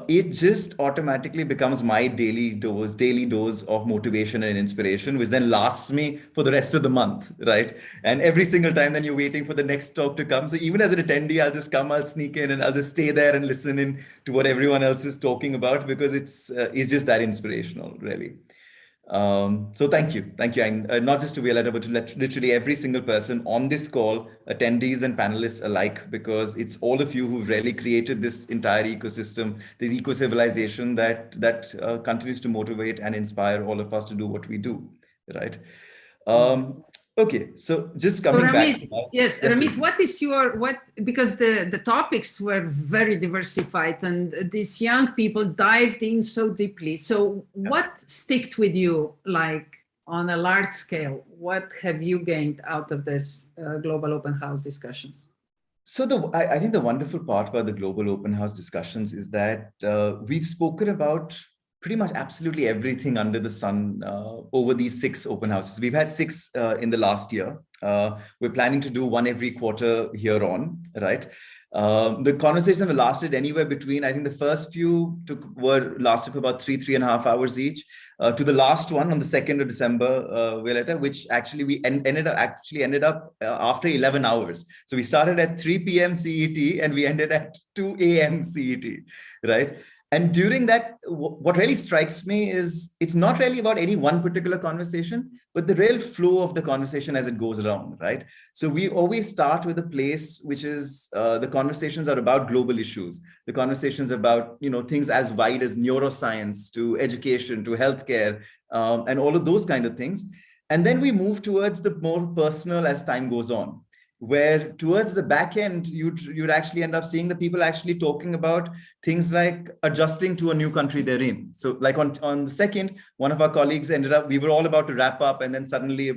it just automatically becomes my daily dose of motivation and inspiration, which then lasts me for the rest of the month, right? And every single time then you're waiting for the next talk to come. So even as an attendee, I'll just come, I'll sneak in, and I'll just stay there and listen in to what everyone else is talking about, because it's just that inspirational, really. So thank you. And not just to Violeta, but to literally every single person on this call, attendees and panelists alike, because it's all of you who've really created this entire ecosystem, this eco-civilization that continues to motivate and inspire all of us to do what we do, right? Okay, so just coming back. Yes, Ramit, what is because the topics were very diversified and these young people dived in so deeply. So what sticked with you, like on a large scale? What have you gained out of this Global Open House discussions? So I think the wonderful part about the Global Open House discussions is that we've spoken about pretty much absolutely everything under the sun over these 6 open houses. We've had 6 in the last year. We're planning to do one every quarter here on, right? The conversations have lasted anywhere between, I think the first few lasted for about 3.5 hours each, to the last one on the 2nd of December, Violeta, which actually we ended up after 11 hours. So we started at 3 p.m. CET and we ended at 2 a.m. CET, right? And during that, what really strikes me is it's not really about any one particular conversation, but the real flow of the conversation as it goes around, right? So we always start with a place which is the conversations are about global issues. The conversations about, you know, things as wide as neuroscience to education to healthcare and all of those kind of things. And then we move towards the more personal as time goes on, where towards the back end, you'd actually end up seeing the people actually talking about things like adjusting to a new country they're in. So like on the 2nd, one of our colleagues we were all about to wrap up, and then suddenly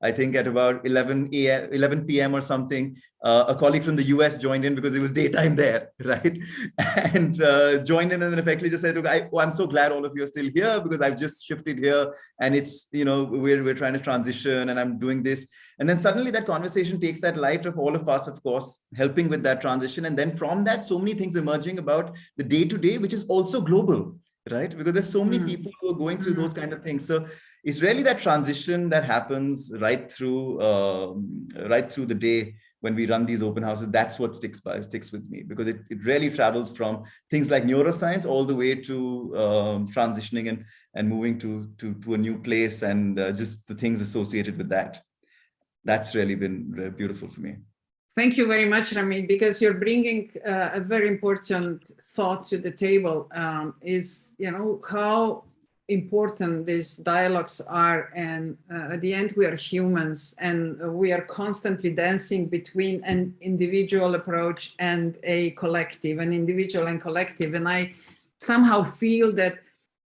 I think at about 11 p.m. or something, a colleague from the US joined in because it was daytime there, right? And joined in and then effectively just said, look, I'm so glad all of you are still here because I've just shifted here and it's, you know, we're trying to transition and I'm doing this. And then suddenly that conversation takes that light of all of us, of course, helping with that transition. And then from that, so many things emerging about the day-to-day, which is also global, right? Because there's so many people who are going through those kind of things. So it's really that transition that happens right through the day when we run these open houses. That's what sticks with me, because it really travels from things like neuroscience all the way to transitioning and moving to a new place and just the things associated with that. That's really been beautiful for me. Thank you very much, Ramit, because you're bringing a very important thought to the table, is, you know, how important these dialogues are. And at the end, we are humans and we are constantly dancing between an individual approach and a collective, an individual and collective. And I somehow feel that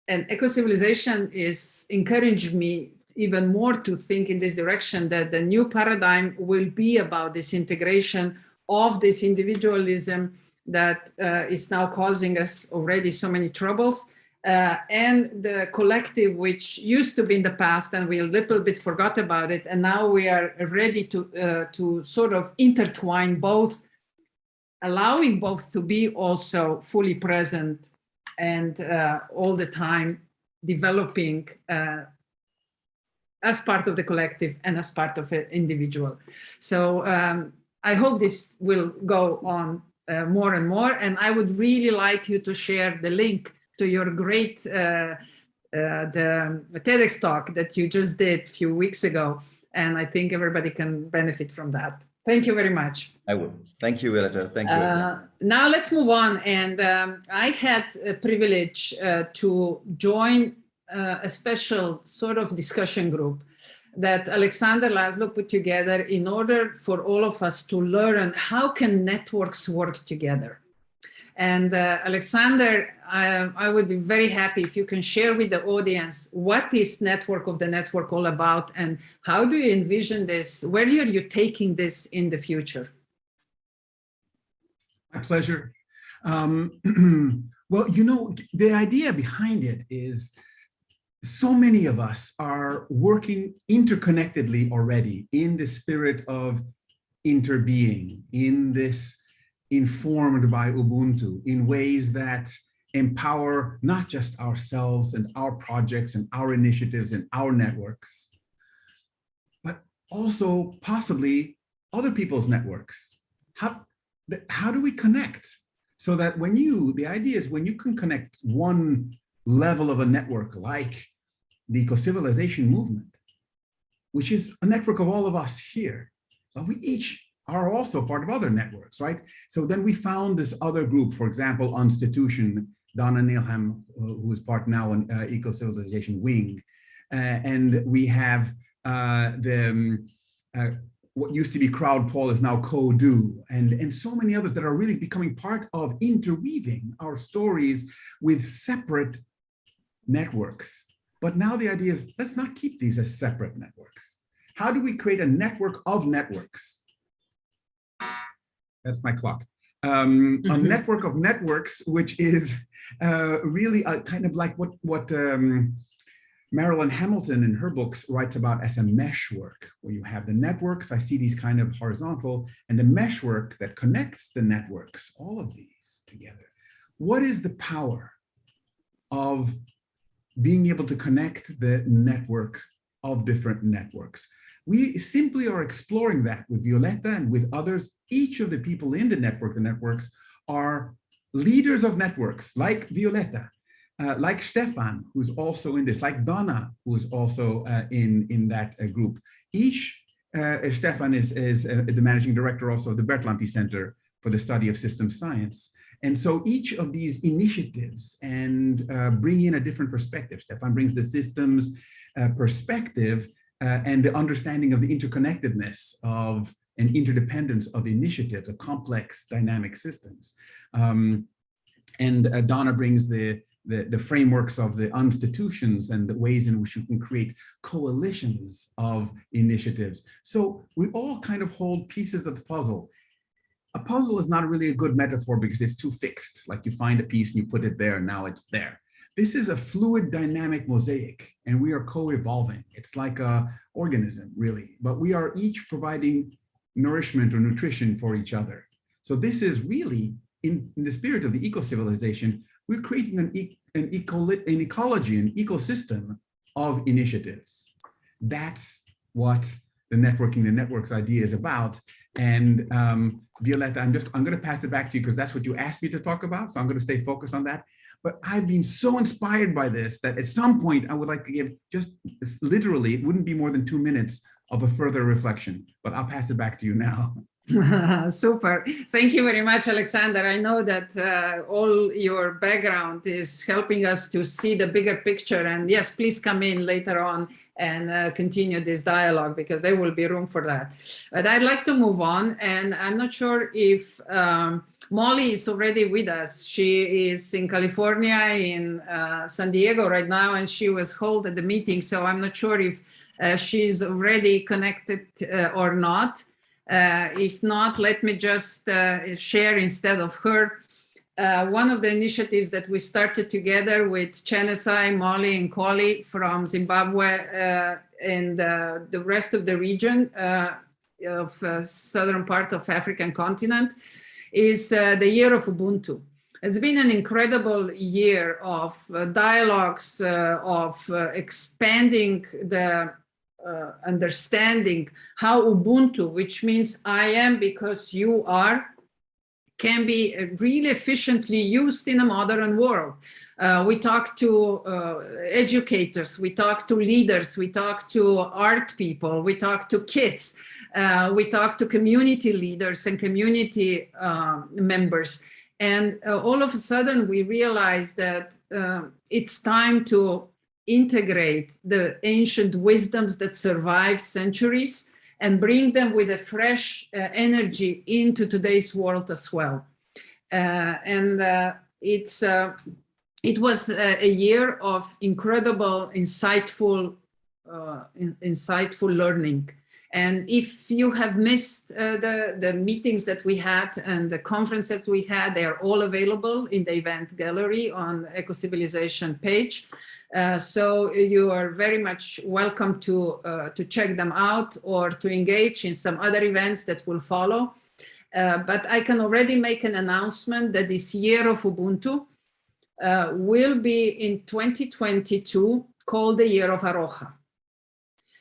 an eco-civilization is encouraging me even more to think in this direction, that the new paradigm will be about this integration of this individualism that is now causing us already so many troubles, and the collective, which used to be in the past and we a little bit forgot about it, and now we are ready to sort of intertwine both, allowing both to be also fully present and all the time developing as part of the collective and as part of an individual. So I hope this will go on more and more. And I would really like you to share the link to your great the TEDx talk that you just did a few weeks ago. And I think everybody can benefit from that. Thank you very much. I will. Thank you, Violeta. Thank you. Now let's move on. And I had a privilege to join a special sort of discussion group that Alexander Laszlo put together in order for all of us to learn how can networks work together. And Alexander, I would be very happy if you can share with the audience what is Network of the Network all about, and how do you envision this? Where are you taking this in the future? My pleasure. Well, you know, the idea behind it is so many of us are working interconnectedly already in the spirit of interbeing, in this informed by Ubuntu, in ways that empower not just ourselves and our projects and our initiatives and our networks, but also possibly other people's networks. How do we connect? So that the idea is when you can connect one level of a network like the Ecocivilisation movement, which is a network of all of us here, but we each are also part of other networks, right? So then we found this other group, for example, Untitled, Donna Neilham, who is part now in Ecocivilisation Wing, and we have what used to be Crowd Poll is now CoDo, and so many others that are really becoming part of interweaving our stories with separate networks. But now the idea is, let's not keep these as separate networks. How do we create a network of networks? That's my clock. A network of networks, which is really a kind of like what Marilyn Hamilton in her books writes about as a meshwork, where you have the networks, I see these kind of horizontal, and the meshwork that connects the networks, all of these together. What is the power of being able to connect the network of different networks? We simply are exploring that with Violeta and with others. Each of the people in the networks are leaders of networks, like Violeta, like Stefan, who's also in this, like Donna, who is also in that group. Stefan is the managing director also of the Bertalanffy Center for the Study of System Science. And so each of these initiatives and bring in a different perspective. Stefan brings the systems perspective and the understanding of the interconnectedness of and interdependence of initiatives, of complex dynamic systems. And Donna brings the frameworks of the institutions and the ways in which you can create coalitions of initiatives. So we all kind of hold pieces of the puzzle. A puzzle is not really a good metaphor because it's too fixed. Like you find a piece and you put it there and now it's there. This is a fluid dynamic mosaic and we are co-evolving. It's like an organism really, but we are each providing nourishment or nutrition for each other. So this is really in the spirit of the eco-civilization, we're creating an ecology, an ecosystem of initiatives. That's what the networks idea is about. And Violeta, I'm going to pass it back to you because that's what you asked me to talk about. So I'm going to stay focused on that. But I've been so inspired by this that at some point I would like to give just literally, it wouldn't be more than 2 minutes of a further reflection, but I'll pass it back to you now. Super. Thank you very much, Alexander. I know that all your background is helping us to see the bigger picture. And yes, please come in later on and continue this dialogue because there will be room for that. But I'd like to move on. And I'm not sure if Molly is already with us. She is in California, in San Diego right now, and she was held at the meeting. So I'm not sure if she's already connected or not. If not, let me just share instead of her one of the initiatives that we started together with Chenesai, Molly, and Ollie from Zimbabwe and the rest of the region of southern part of African continent is the Year of Ubuntu. It's been an incredible year of dialogues, of expanding the understanding how Ubuntu, which means I am because you are, can be really efficiently used in a modern world. We talk to educators, we talk to leaders, we talk to art people, we talk to kids, we talk to community leaders and community members. And all of a sudden we realize that it's time to integrate the ancient wisdoms that survive centuries and bring them with a fresh energy into today's world as well. It was a year of incredible, insightful learning. And if you have missed the meetings that we had and the conferences we had, they are all available in the event gallery on the Ecocivilisation page. So you are very much welcome to check them out or to engage in some other events that will follow. But I can already make an announcement that this Year of Ubuntu will be in 2022 called the Year of 𝕤𝕤𝕤.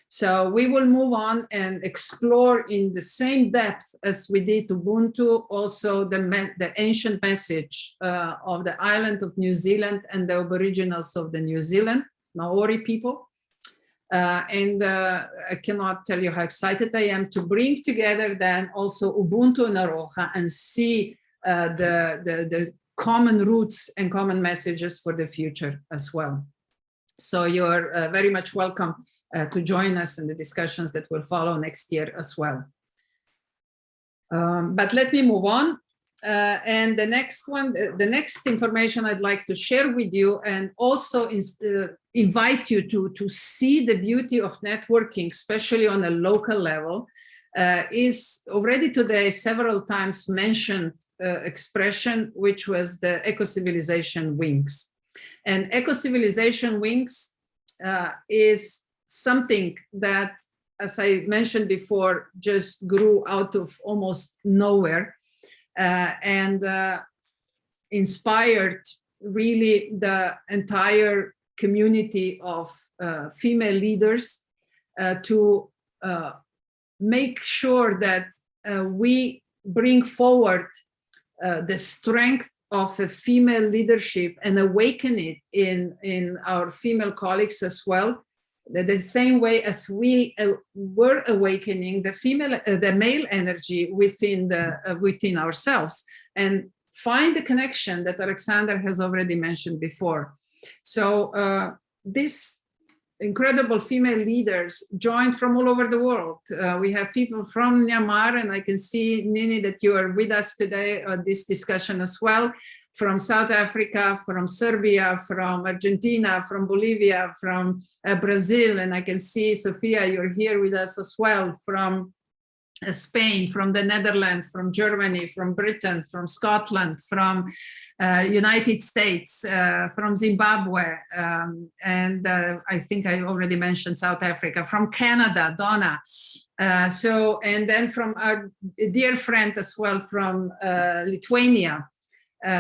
So we will move on and explore in the same depth as we did Ubuntu, also the ancient message of the island of New Zealand and the Aboriginals of the New Zealand, Maori people. I cannot tell you how excited I am to bring together then also Ubuntu and 𝕤𝕤𝕤 and see the common roots and common messages for the future as well. So you're very much welcome to join us in the discussions that will follow next year as well. But let me move on. And the next one, the next information I'd like to share with you and also invite you to see the beauty of networking, especially on a local level, is already today several times mentioned expression, which was the Ecocivilisation wings. And Ecocivilisation wings is something that, as I mentioned before, just grew out of almost nowhere and inspired really the entire community of female leaders to make sure that we bring forward the strength of a female leadership and awaken it in our female colleagues as well, the same way as we were awakening the male energy within ourselves, and find the connection that Alexander has already mentioned before. So this incredible female leaders joined from all over the world. We have people from Myanmar, and I can see, Nini, that you are with us today on this discussion as well, from South Africa, from Serbia, from Argentina, from Bolivia, from Brazil, and I can see, Sophia, you're here with us as well, from Spain, from the Netherlands, from Germany, from Britain, from Scotland, from United States, from Zimbabwe, and I think I already mentioned South Africa, from Canada, Donna. And then from our dear friend as well from Lithuania.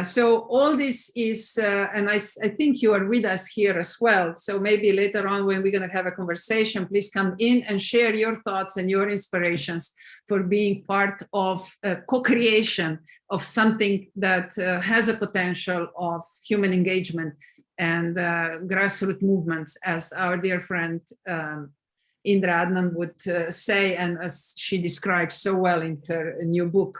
So all this is, and I think you are with us here as well. So maybe later on when we're going to have a conversation, please come in and share your thoughts and your inspirations for being part of co-creation of something that has a potential of human engagement and grassroots movements, as our dear friend Indra Adnan would say, and as she describes so well in her new book.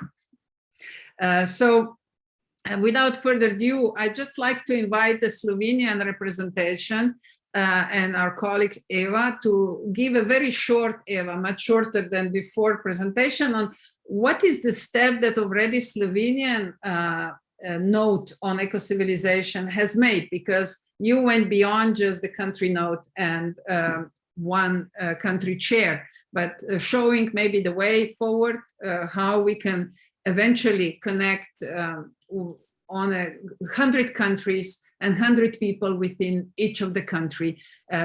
And without further ado, I'd just like to invite the Slovenian representation and our colleagues, Eva, to give a very short, Eva, much shorter than before, presentation on what is the step that already Slovenian note on Ecocivilisation has made, because you went beyond just the country note and one country chair, but showing maybe the way forward, how we can eventually connect on 100 countries and 100 people within each of the country.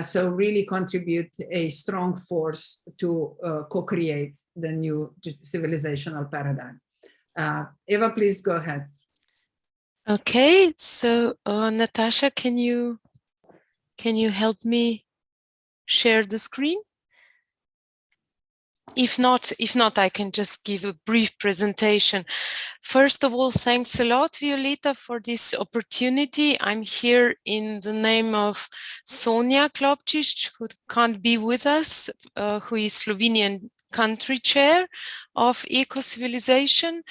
So really contribute a strong force to co-create the new civilizational paradigm. Eva, please go ahead. Okay, so Natasha, can you help me share the screen? If not, I can just give a brief presentation. First of all, thanks a lot, Violeta, for this opportunity. I'm here in the name of Sonja Klopčič, who can't be with us, who is Slovenian country chair of Ecocivilisation.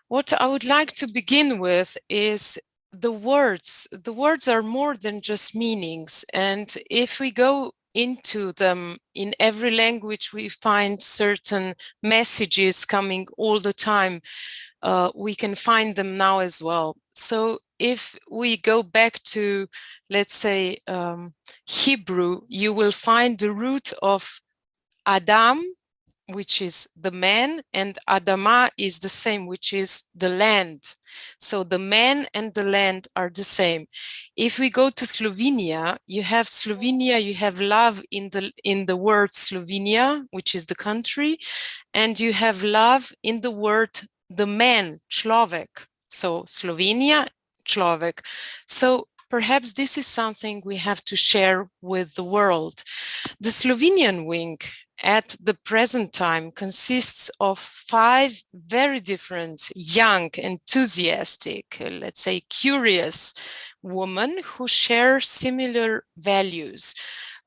What I would like to begin with is the words. The words are more than just meanings. And if we go into them. In every language, we find certain messages coming all the time. We can find them now as well. So if we go back to, let's say, Hebrew, you will find the root of Adam, which is the man, and Adama is the same, which is the land. So the man and the land are the same. If we go to Slovenia, you have love in the word Slovenia, which is the country, and you have love in the word the man, človek. So Slovenia, človek. So perhaps this is something we have to share with the world. The Slovenian wing at the present time consists of 5 very different, young, enthusiastic, let's say curious women who share similar values.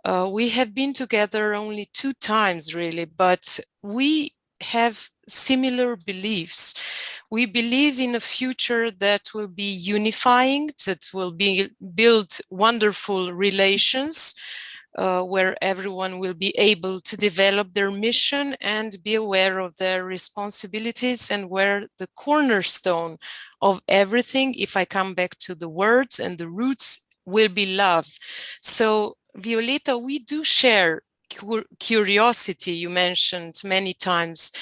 We have been together only 2 times really, but we have similar beliefs. We believe in a future that will be unifying, that will build wonderful relations, where everyone will be able to develop their mission and be aware of their responsibilities, and where the cornerstone of everything, if I come back to the words and the roots, will be love. So Violeta, we do share curiosity, you mentioned many times,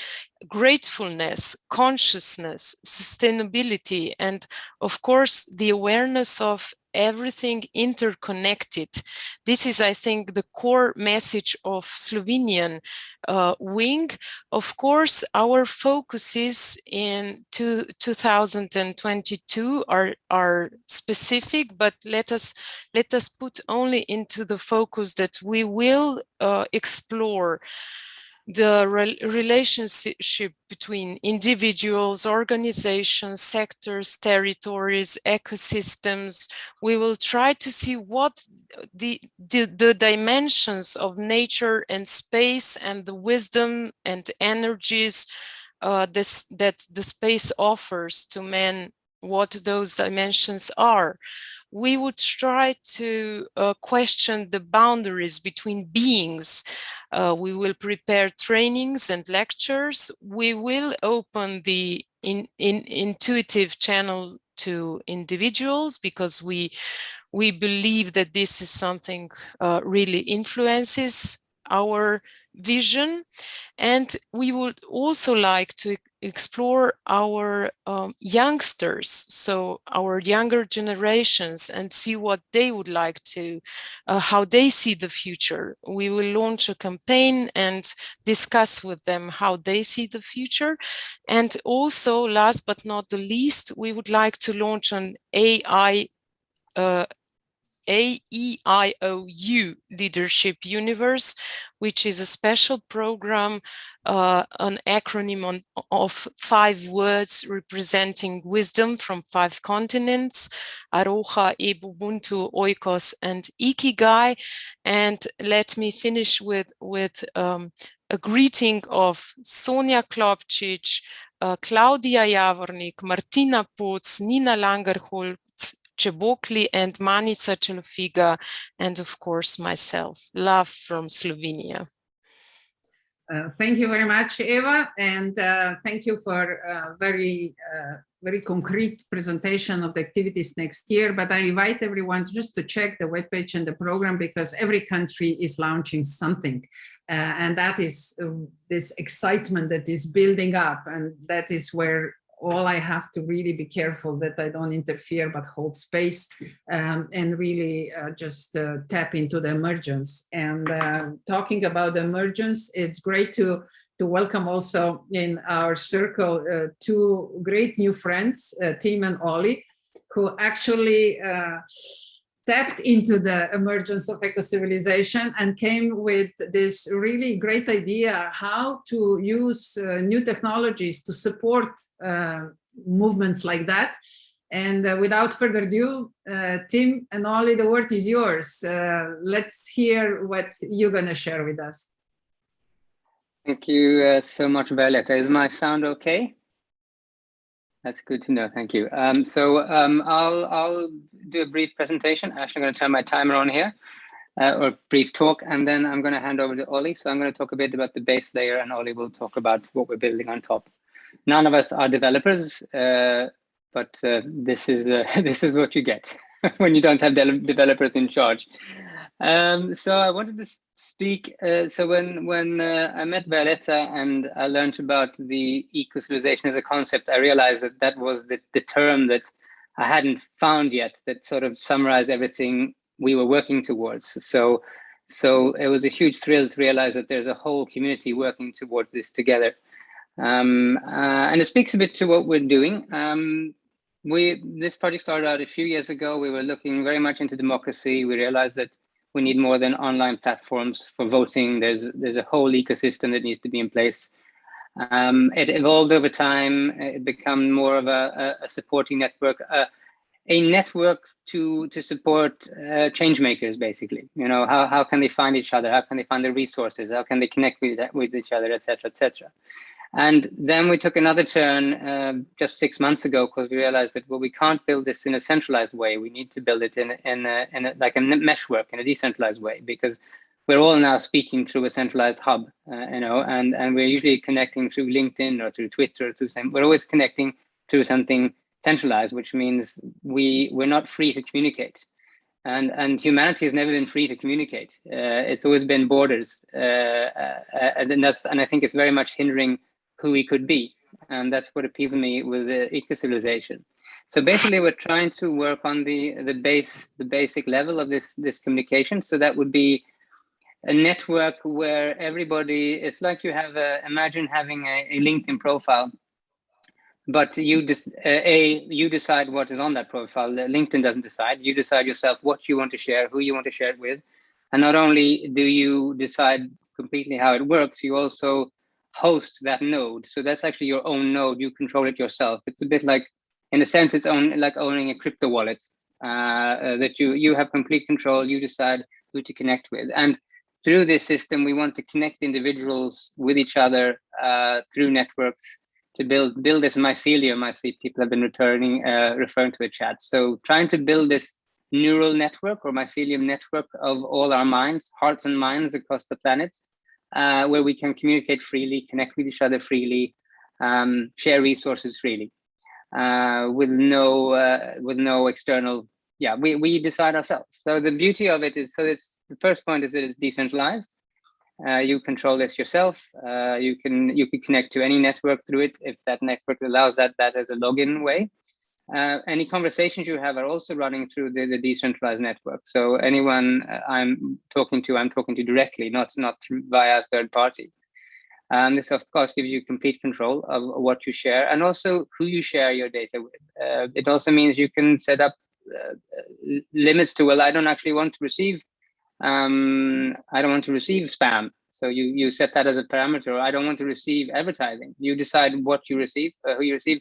gratefulness, consciousness, sustainability, and of course the awareness of everything interconnected. This is, I think, the core message of Slovenian wing. Of course, our focuses in 2022 are specific, but let us put only into the focus that we will explore the relationship between individuals, organizations, sectors, territories, ecosystems. We will try to see what the dimensions of nature and space and the wisdom and energies that the space offers to man, what those dimensions are. We would try to question the boundaries between beings. We will prepare trainings and lectures. We will open the intuitive channel to individuals, because we believe that this is something really influences our vision. And we would also like to explore our youngsters, so our younger generations, and see what they would like to, how they see the future. We will launch a campaign and discuss with them how they see the future. And also, last but not the least, we would like to launch an 𝕤𝕖𝕖𝕥 Leadership Universe, which is a special program, an acronym of 5 words representing wisdom from 5 continents: Aroha, Ubuntu, Oikos, and Ikigai. And let me finish with a greeting of Sonja Klopčič, Claudia Javornik, Martina Puc, Nina Langerholz, Čebokli, and Manica Čelofiga, and of course myself. Love from Slovenia. Thank you very much, Eva, and thank you for very concrete presentation of the activities next year. But I invite everyone just to check the webpage and the program, because every country is launching something, and that is this excitement that is building up, and that is where all I have to really be careful that I don't interfere, but hold space and really just tap into the emergence. And talking about the emergence, it's great to welcome also in our circle 2 great new friends, Tim and Ollie, who actually tapped into the emergence of eco-civilization and came with this really great idea how to use new technologies to support movements like that. And without further ado, Tim and Ollie, the word is yours. Let's hear what you're going to share with us. Thank you so much, Violeta. Is my sound okay? That's good to know. Thank you. I'll do a brief presentation. Actually, I'm going to turn my timer on here. or brief talk, and then I'm going to hand over to Ollie. So I'm going to talk a bit about the base layer, and Ollie will talk about what we're building on top. None of us are developers, but this is this is what you get when you don't have developers in charge. So I wanted to speak. So when I met Violeta and I learned about the ecocivilization as a concept, I realized that that was the term that I hadn't found yet that sort of summarized everything we were working towards. So it was a huge thrill to realize that there's a whole community working towards this together. And it speaks a bit to what we're doing. This project started out a few years ago. We were looking very much into democracy. We realized that we need more than online platforms for voting. There's a whole ecosystem that needs to be in place. It evolved over time. It became more of a supporting network, a network to support change makers, basically. You know, how can they find each other? How can they find the resources? How can they connect with each other, etc., etc. And then we took another turn just 6 months ago, because we realized that, well, we can't build this in a centralized way. We need to build it in a like a meshwork, in a decentralized way, because we're all now speaking through a centralized hub, you know, and we're usually connecting through LinkedIn or through Twitter or through something. We're always connecting through something centralized, which means we're not free to communicate. And humanity has never been free to communicate. It's always been borders, and I think it's very much hindering who we could be, and that's what appealed to me with the ecocivilization. So basically, we're trying to work on the basic level of this communication. So that would be a network where everybody, it's like you have imagine having a LinkedIn profile, but you decide what is on that profile. LinkedIn doesn't decide. You decide yourself what you want to share, who you want to share it with, and not only do you decide completely how it works, you also host that node. So that's actually your own node. You control it yourself. It's a bit like, in a sense, it's like owning a crypto wallet that you have complete control. You decide who to connect with, and through this system, we want to connect individuals with each other through networks to build this mycelium. I see people have been referring to the chat. So trying to build this neural network or mycelium network of all our minds, hearts and minds across the planet, where we can communicate freely, connect with each other freely, share resources freely, with no external. Yeah, we decide ourselves. So the beauty of it is, it's the first point is that it's decentralized. You control this yourself. You can connect to any network through it if that network allows that as a login way. Any conversations you have are also running through the decentralized network. So anyone I'm talking to directly, not via a third party. This of course gives you complete control of what you share, and also who you share your data with. It also means you can set up limits to, well, I don't actually want to receive spam. So you set that as a parameter. I don't want to receive advertising. You decide what you receive, who you receive.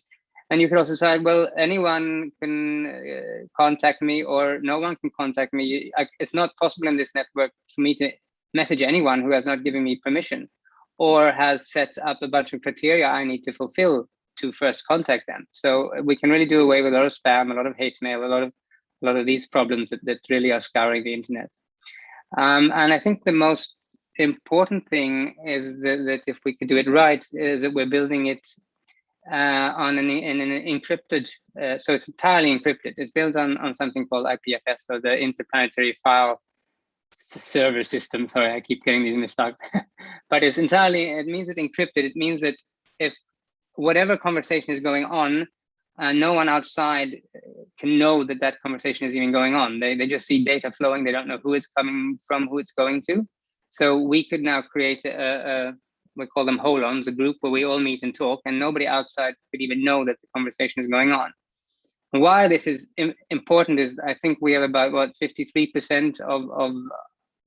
And you can also decide, well, anyone can contact me or no one can contact me. It's not possible in this network for me to message anyone who has not given me permission or has set up a bunch of criteria I need to fulfill to first contact them. So we can really do away with a lot of spam, a lot of hate mail, a lot of these problems that really are scouring the internet. And I think the most important thing is that if we could do it right, is that we're building it in an encrypted, so it's entirely encrypted. It's built on something called IPFS, so the Interplanetary File Server System. Sorry, I keep getting these mixed up. But it means it's encrypted. It means that if whatever conversation is going on, no one outside can know that conversation is even going on. They just see data flowing. They don't know who it's coming from, who it's going to. So we could now create we call them holons, a group where we all meet and talk, and nobody outside could even know that the conversation is going on. And why this is important is I think we have about 53% of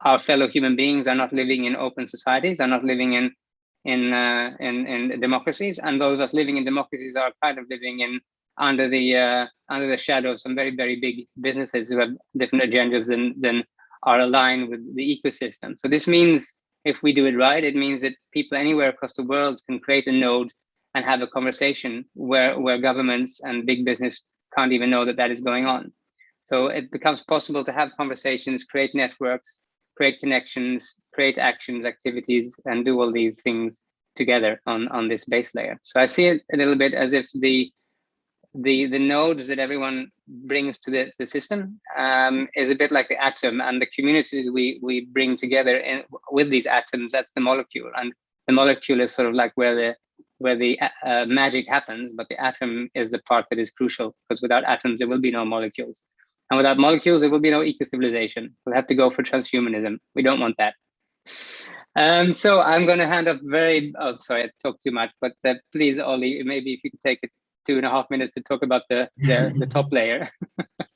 our fellow human beings are not living in open societies, are not living in democracies, and those of us living in democracies are kind of living under the shadow of some very, very big businesses who have different agendas than are aligned with the ecosystem. So this means, if we do it right, it means that people anywhere across the world can create a node and have a conversation where governments and big business can't even know that is going on. So it becomes possible to have conversations, create networks, create connections, create actions, activities, and do all these things together on this base layer. So I see it a little bit as if the nodes that everyone brings to the system is a bit like the atom, and the communities we bring together with these atoms, that's the molecule. And the molecule is sort of like where the magic happens, but the atom is the part that is crucial, because without atoms, there will be no molecules. And without molecules, there will be no eco-civilization. We'll have to go for transhumanism. We don't want that. So I'm going to hand off sorry, I talked too much, but please, Ollie, maybe if you could take it 2.5 minutes to talk about the top layer.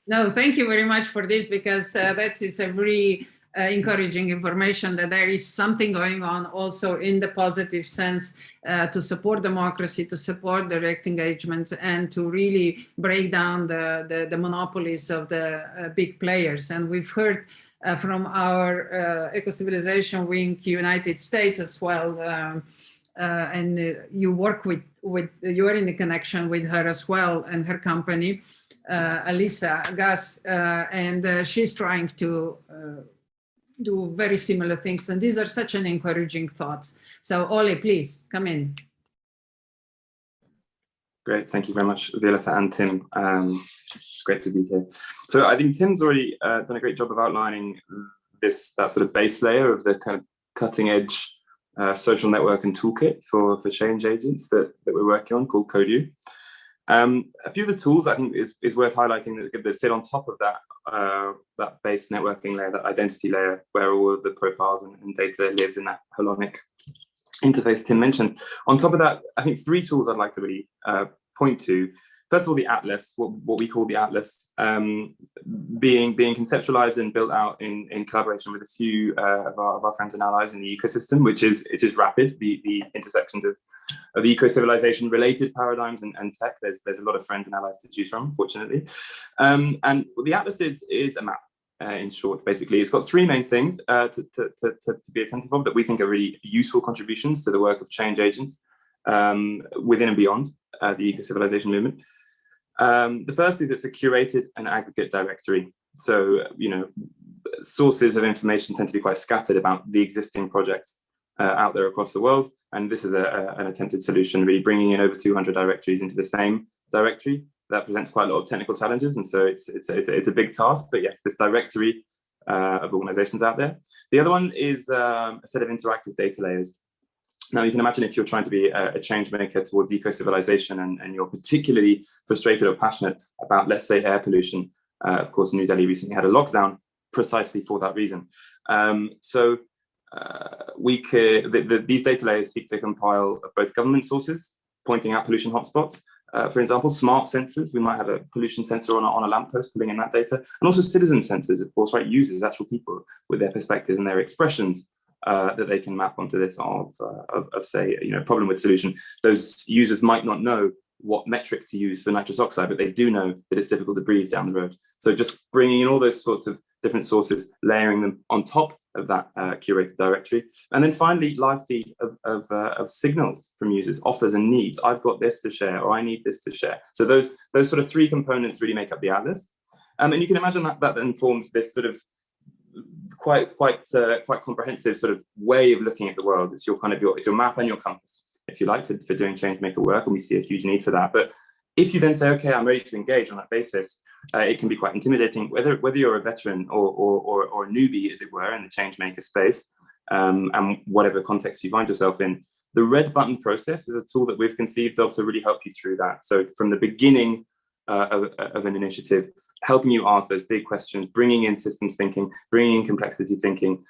No, thank you very much for this, because that is a very encouraging information that there is something going on also in the positive sense to support democracy, to support direct engagement, and to really break down the monopolies of the big players. And we've heard from our Ecocivilisation wing, United States as well, and you work with you are in the connection with her as well, and her company, Alisa Gas, and she's trying to do very similar things, and these are such an encouraging thoughts. So Ollie, please come in. Great, thank you very much, Violeta and Tim. Great to be here. So I think Tim's already done a great job of outlining that sort of base layer of the kind of cutting edge social network and toolkit for change agents that we're working on, called CodeU. A few of the tools I think is worth highlighting that sit on top of that base networking layer, that identity layer, where all of the profiles and data lives in that holonic interface Tim mentioned. On top of that, I think 3 tools I'd like to really point to. First of all, the Atlas, what we call the Atlas, being conceptualized and built out in collaboration with a few of our friends and allies in the ecosystem, which is rapid. The intersections of eco-civilization related paradigms and tech. There's a lot of friends and allies to choose from, unfortunately. And the Atlas is a map. In short, basically, it's got 3 main things to be attentive of that we think are really useful contributions to the work of change agents within and beyond the eco-civilization movement. The first is it's a curated and aggregate directory. So, sources of information tend to be quite scattered about the existing projects out there across the world. And this is an attempted solution, really bringing in over 200 directories into the same directory. That presents quite a lot of technical challenges, and so it's a big task. But yes, this directory of organizations out there. The other one is a set of interactive data layers. Now, you can imagine if you're trying to be a change maker towards eco-civilization and you're particularly frustrated or passionate about, let's say, air pollution. Of course, New Delhi recently had a lockdown precisely for that reason. These data layers seek to compile both government sources, pointing out pollution hotspots. For example, smart sensors. We might have a pollution sensor on a lamppost pulling in that data, and also citizen sensors, of course, right? Users, actual people with their perspectives and their expressions that they can map onto this of say, problem with solution. Those users might not know what metric to use for nitrous oxide, but they do know that it's difficult to breathe down the road. So just bringing in all those sorts of different sources, layering them on top of that curated directory. And then finally, live feed of signals from users, offers and needs. I've got this to share, or I need this to share. So those sort of 3 components really make up the Atlas. And you can imagine that then forms this sort of quite comprehensive sort of way of looking at the world. It's your map and your compass, if you like, for doing change maker work, and we see a huge need for that. But if you then say, okay, I'm ready to engage on that basis, it can be quite intimidating, whether you're a veteran or a newbie, as it were, in the change maker space, and whatever context you find yourself in. The red button process is a tool that we've conceived of to really help you through that. So from the beginning of an initiative, helping you ask those big questions, bringing in systems thinking, bringing in complexity thinking,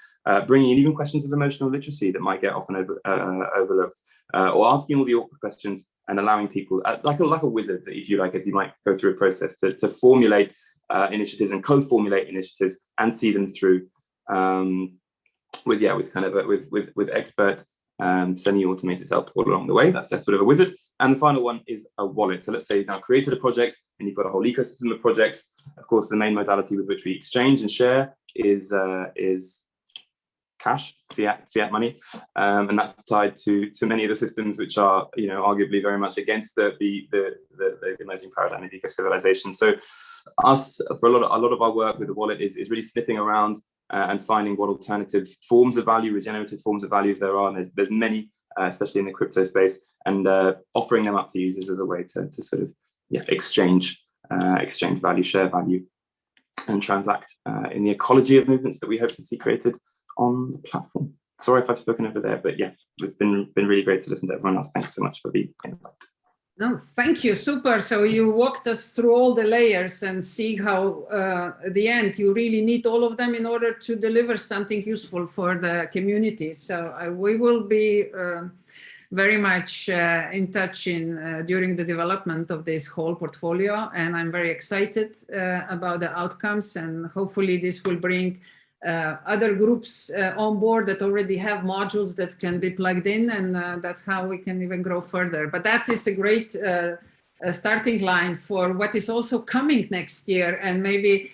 bringing in even questions of emotional literacy that might get often overlooked, or asking all the awkward questions and allowing people, like a wizard, if you like, as you might go through a process to formulate initiatives and co-formulate initiatives and see them through with expert semi-automated help all along the way. That's sort of a wizard. And the final one is a wallet. So let's say you've now created a project and you've got a whole ecosystem of projects. Of course, the main modality with which we exchange and share is cash, fiat money, and that's tied to many of the systems which are, arguably very much against the emerging paradigm of eco-civilization. So for a lot of our work with the wallet is really sniffing around and finding what alternative forms of value, regenerative forms of values there are. And there's many, especially in the crypto space, and offering them up to users as a way to sort of exchange value, share value, and transact in the ecology of movements that we hope to see created on the platform. Sorry if I've spoken over there, but yeah, it's been really great to listen to everyone else. Thanks so much for the invite. No, thank you. Super. So you walked us through all the layers and see how at the end you really need all of them in order to deliver something useful for the community. So we will be very much in touch during the development of this whole portfolio, and I'm very excited about the outcomes, and hopefully this will bring other groups on board that already have modules that can be plugged in, and that's how we can even grow further. But that is a great starting line for what is also coming next year. And maybe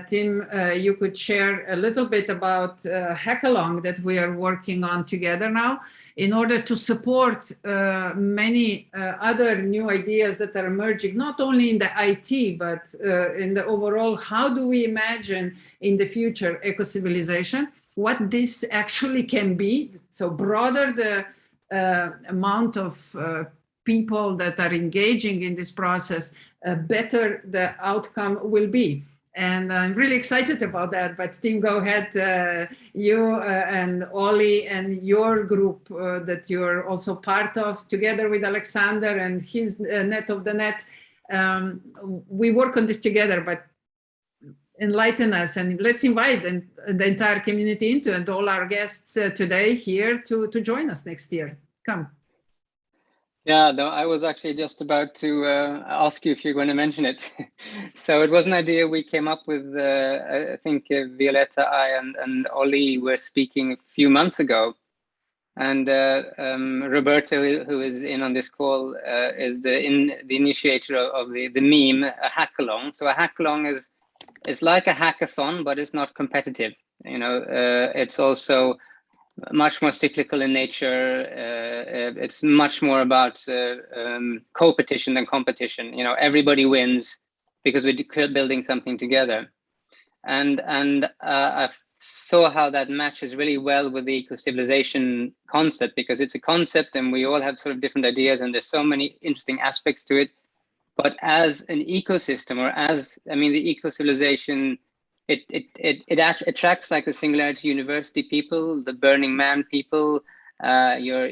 Tim, you could share a little bit about Hackalong that we are working on together now in order to support many other new ideas that are emerging, not only in the IT, but in the overall, how do we imagine in the future eco-civilization, what this actually can be. So broader the amount of people that are engaging in this process, better the outcome will be. And I'm really excited about that. But Tim, go ahead, you and Ollie and your group that you're also part of, together with Alexander and his Net of the Net. We work on this together, but enlighten us and let's invite the entire community into it, and all our guests today here to join us next year. Come. Yeah, no, I was actually just about to ask you if you're going to mention it. So it was an idea we came up with, I think Violeta, I and Ollie were speaking a few months ago. And Roberto, who is in on this call, is the initiator of the meme, a hackalong. So a hackalong is like a hackathon, but it's not competitive. You know, it's also much more cyclical in nature. It's much more about co-petition than competition. You know, everybody wins because we're building something together. And I saw how that matches really well with the eco-civilization concept, because it's a concept and we all have sort of different ideas and there's so many interesting aspects to it. But as an ecosystem, or as, I mean, the eco-civilization, it attracts like the Singularity University people, the Burning Man people, your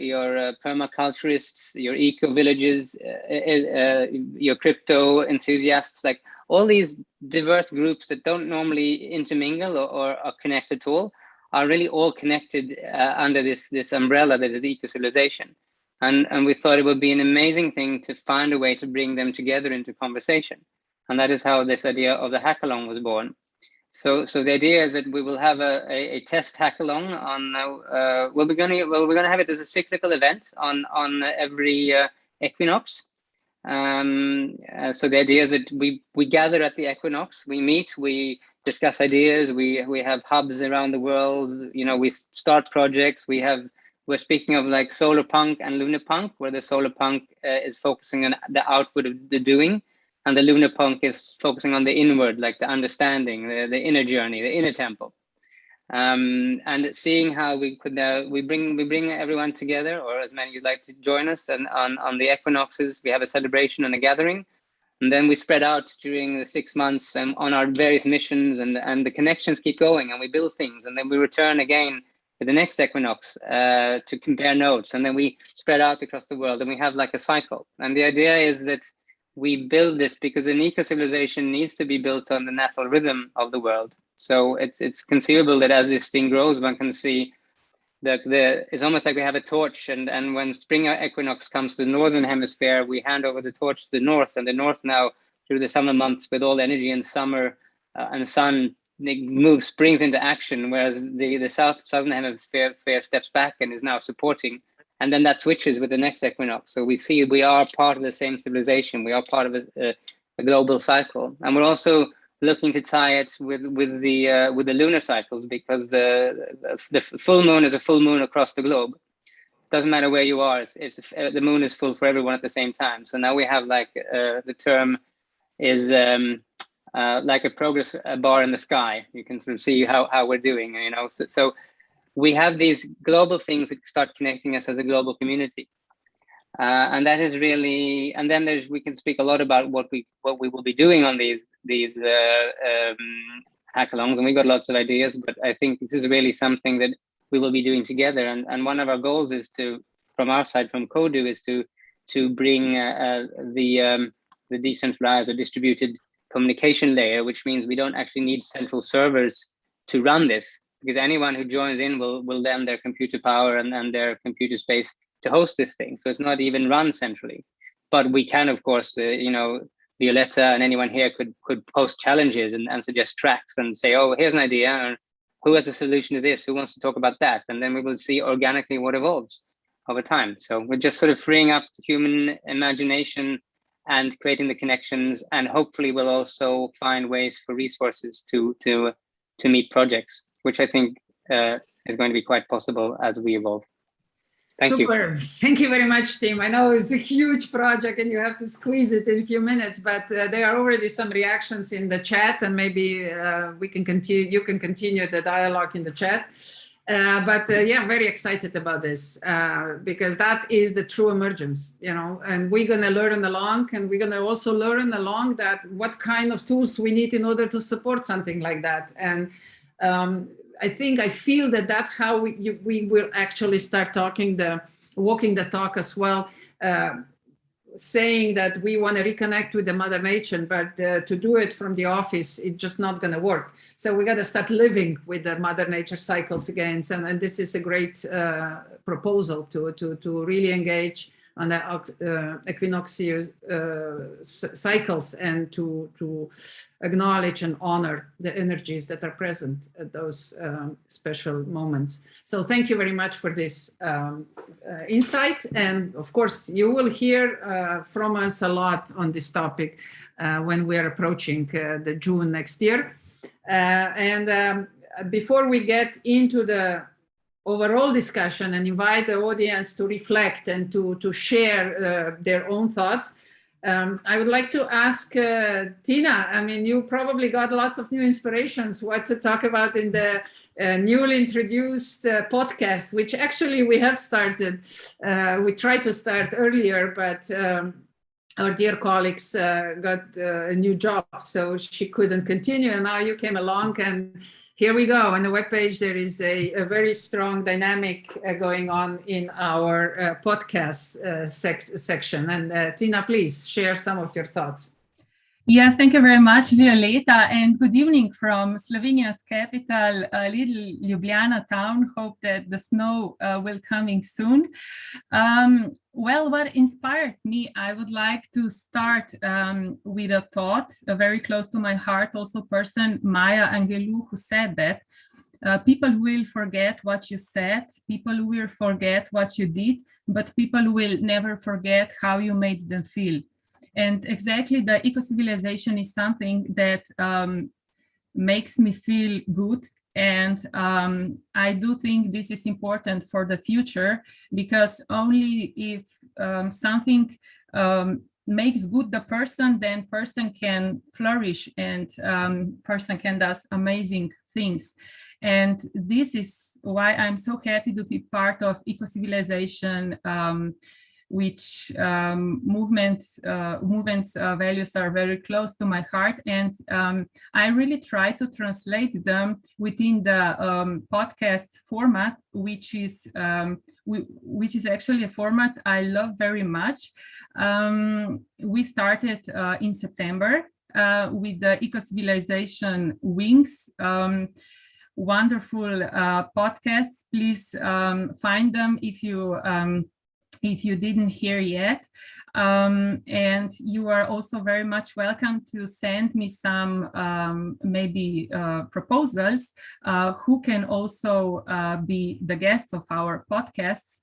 permaculturists, your eco-villages, your crypto enthusiasts, like all these diverse groups that don't normally intermingle or are connected at all, are really all connected under this umbrella that is eco-civilization. And we thought it would be an amazing thing to find a way to bring them together into conversation. And that is how this idea of the hackalong was born. So the idea is that we will have a test hackalong on. We're gonna have it as a cyclical event on every equinox. So the idea is that we gather at the equinox, we meet, we discuss ideas, we have hubs around the world. You know, we start projects. We're speaking of like solar punk and lunar punk, where the solar punk is focusing on the outward of the doing. And the lunar punk is focusing on the inward, like the understanding, the inner journey, the inner temple, and seeing how we could we bring everyone together, or as many you'd like to join us. And on the equinoxes, we have a celebration and a gathering, and then we spread out during the 6 months on our various missions, and the connections keep going, and we build things, and then we return again to the next equinox to compare notes, and then we spread out across the world, and we have like a cycle. And the idea is that we build this because an eco-civilization needs to be built on the natural rhythm of the world. So it's conceivable that as this thing grows, one can see that it's almost like we have a torch, and when spring equinox comes to the northern hemisphere, we hand over the torch to the north, and the north now, through the summer months, with all energy and summer and sun, springs into action, whereas the southern hemisphere steps back and is now supporting. And then that switches with the next equinox. So we see we are part of the same civilization. We are part of a global cycle, and we're also looking to tie it with the lunar cycles, because the full moon is a full moon across the globe. Doesn't matter where you are. The moon is full for everyone at the same time. So now we have like the term is like a progress bar in the sky. You can sort of see how we're doing, you know. So we have these global things that start connecting us as a global community. And that is really, and then we can speak a lot about what we will be doing on these hackalongs, and we got lots of ideas, but I think this is really something that we will be doing together. And one of our goals is to, from our side, from Kodu, is to bring the decentralized or distributed communication layer, which means we don't actually need central servers to run this, because anyone who joins in will lend their computer power and their computer space to host this thing. So it's not even run centrally. But we can, of course, you know, Violeta and anyone here could post challenges and suggest tracks and say, oh, here's an idea, and who has a solution to this? Who wants to talk about that? And then we will see organically what evolves over time. So we're just sort of freeing up human imagination and creating the connections, and hopefully we'll also find ways for resources to meet projects, which I think is going to be quite possible as we evolve. Thank you. Super. Thank you very much, Tim. I know it's a huge project and you have to squeeze it in a few minutes, but there are already some reactions in the chat, and maybe we can continue. You can continue the dialogue in the chat. Yeah, I'm very excited about this because that is the true emergence, you know, and we're going to learn along, and we're going to also learn along that what kind of tools we need in order to support something like that. And I feel that that's how we will actually start walking the talk as well, saying that we want to reconnect with the Mother Nature, but to do it from the office, it's just not going to work. So we got to start living with the Mother Nature cycles again. And this is a great proposal to really engage on the equinoctial cycles, and to acknowledge and honor the energies that are present at those special moments. So thank you very much for this insight. And of course, you will hear from us a lot on this topic when we are approaching the June next year. Before we get into the overall discussion and invite the audience to reflect and to share their own thoughts, I would like to ask Tina. I mean, you probably got lots of new inspirations what to talk about in the newly introduced podcast, which actually we have started. We tried to start earlier, but our dear colleagues got a new job, so she couldn't continue. And now you came along, and here we go. On the webpage, there is a very strong dynamic going on in our podcast section. And Tina, please share some of your thoughts. Yes, thank you very much, Violeta, and good evening from Slovenia's capital, little Ljubljana town. Hope that the snow will coming soon. Well, what inspired me, I would like to start with a thought, very close to my heart, also person, Maya Angelou, who said that people will forget what you said, people will forget what you did, but people will never forget how you made them feel. And exactly, the eco-civilization is something that makes me feel good. And I do think this is important for the future, because only if something makes good the person, then person can flourish, and person can do amazing things. And this is why I'm so happy to be part of eco-civilization, which movements values are very close to my heart, and I really try to translate them within the podcast format, which is actually a format I love very much. We started in September with the Eco-Civilization Wings. Wonderful podcasts. Please find them if you didn't hear yet. And you are also very much welcome to send me some maybe proposals who can also be the guests of our podcasts.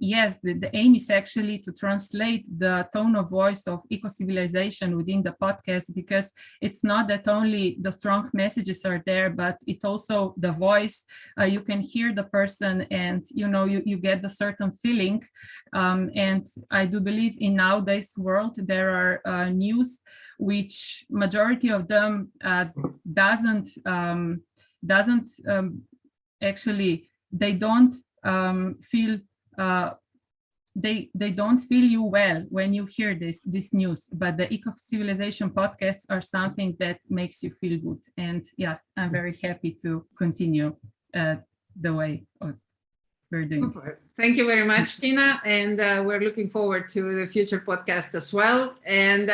Yes, the aim is actually to translate the tone of voice of eco-civilization within the podcast, because it's not that only the strong messages are there, but it's also the voice. You can hear the person, and you get the certain feeling. And I do believe in nowadays world there are news which majority of them doesn't actually, they don't feel they don't feel you well when you hear this news, but the Ecocivilisation podcasts are something that makes you feel good. And yes, I'm very happy to continue the way we're doing. Thank you very much, Tina, and we're looking forward to the future podcast as well. And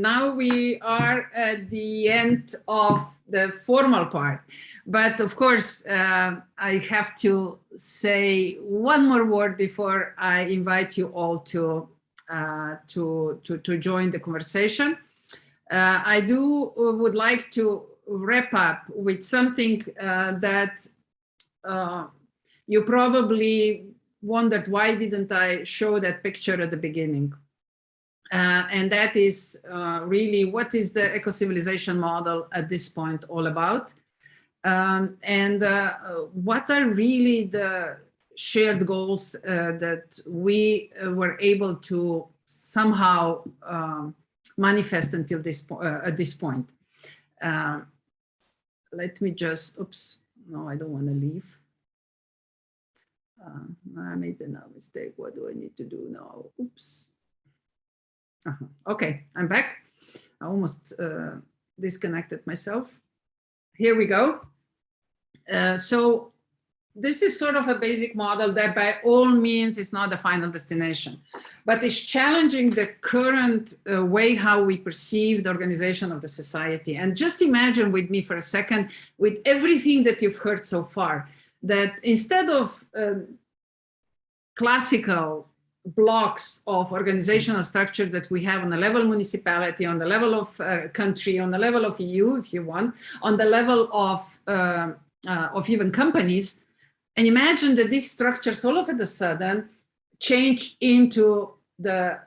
now we are at the end of the formal part, but of course I have to say one more word before I invite you all to join the conversation. I would like to wrap up with something that you probably wondered, why didn't I show that picture at the beginning? And that is really, what is the eco-civilization model at this point all about? And what are really the shared goals that we were able to somehow manifest until at this point? Let me just, oops, no, I don't want to leave. I made a mistake. What do I need to do now? Oops. Okay, I'm back. I almost disconnected myself. Here we go. So this is sort of a basic model that by all means is not the final destination, but is challenging the current way how we perceive the organization of the society. And just imagine with me for a second, with everything that you've heard so far, that instead of classical blocks of organizational structure that we have on the level of municipality, on the level of country, on the level of EU, if you want, on the level of even companies, and imagine that these structures all of a sudden change into the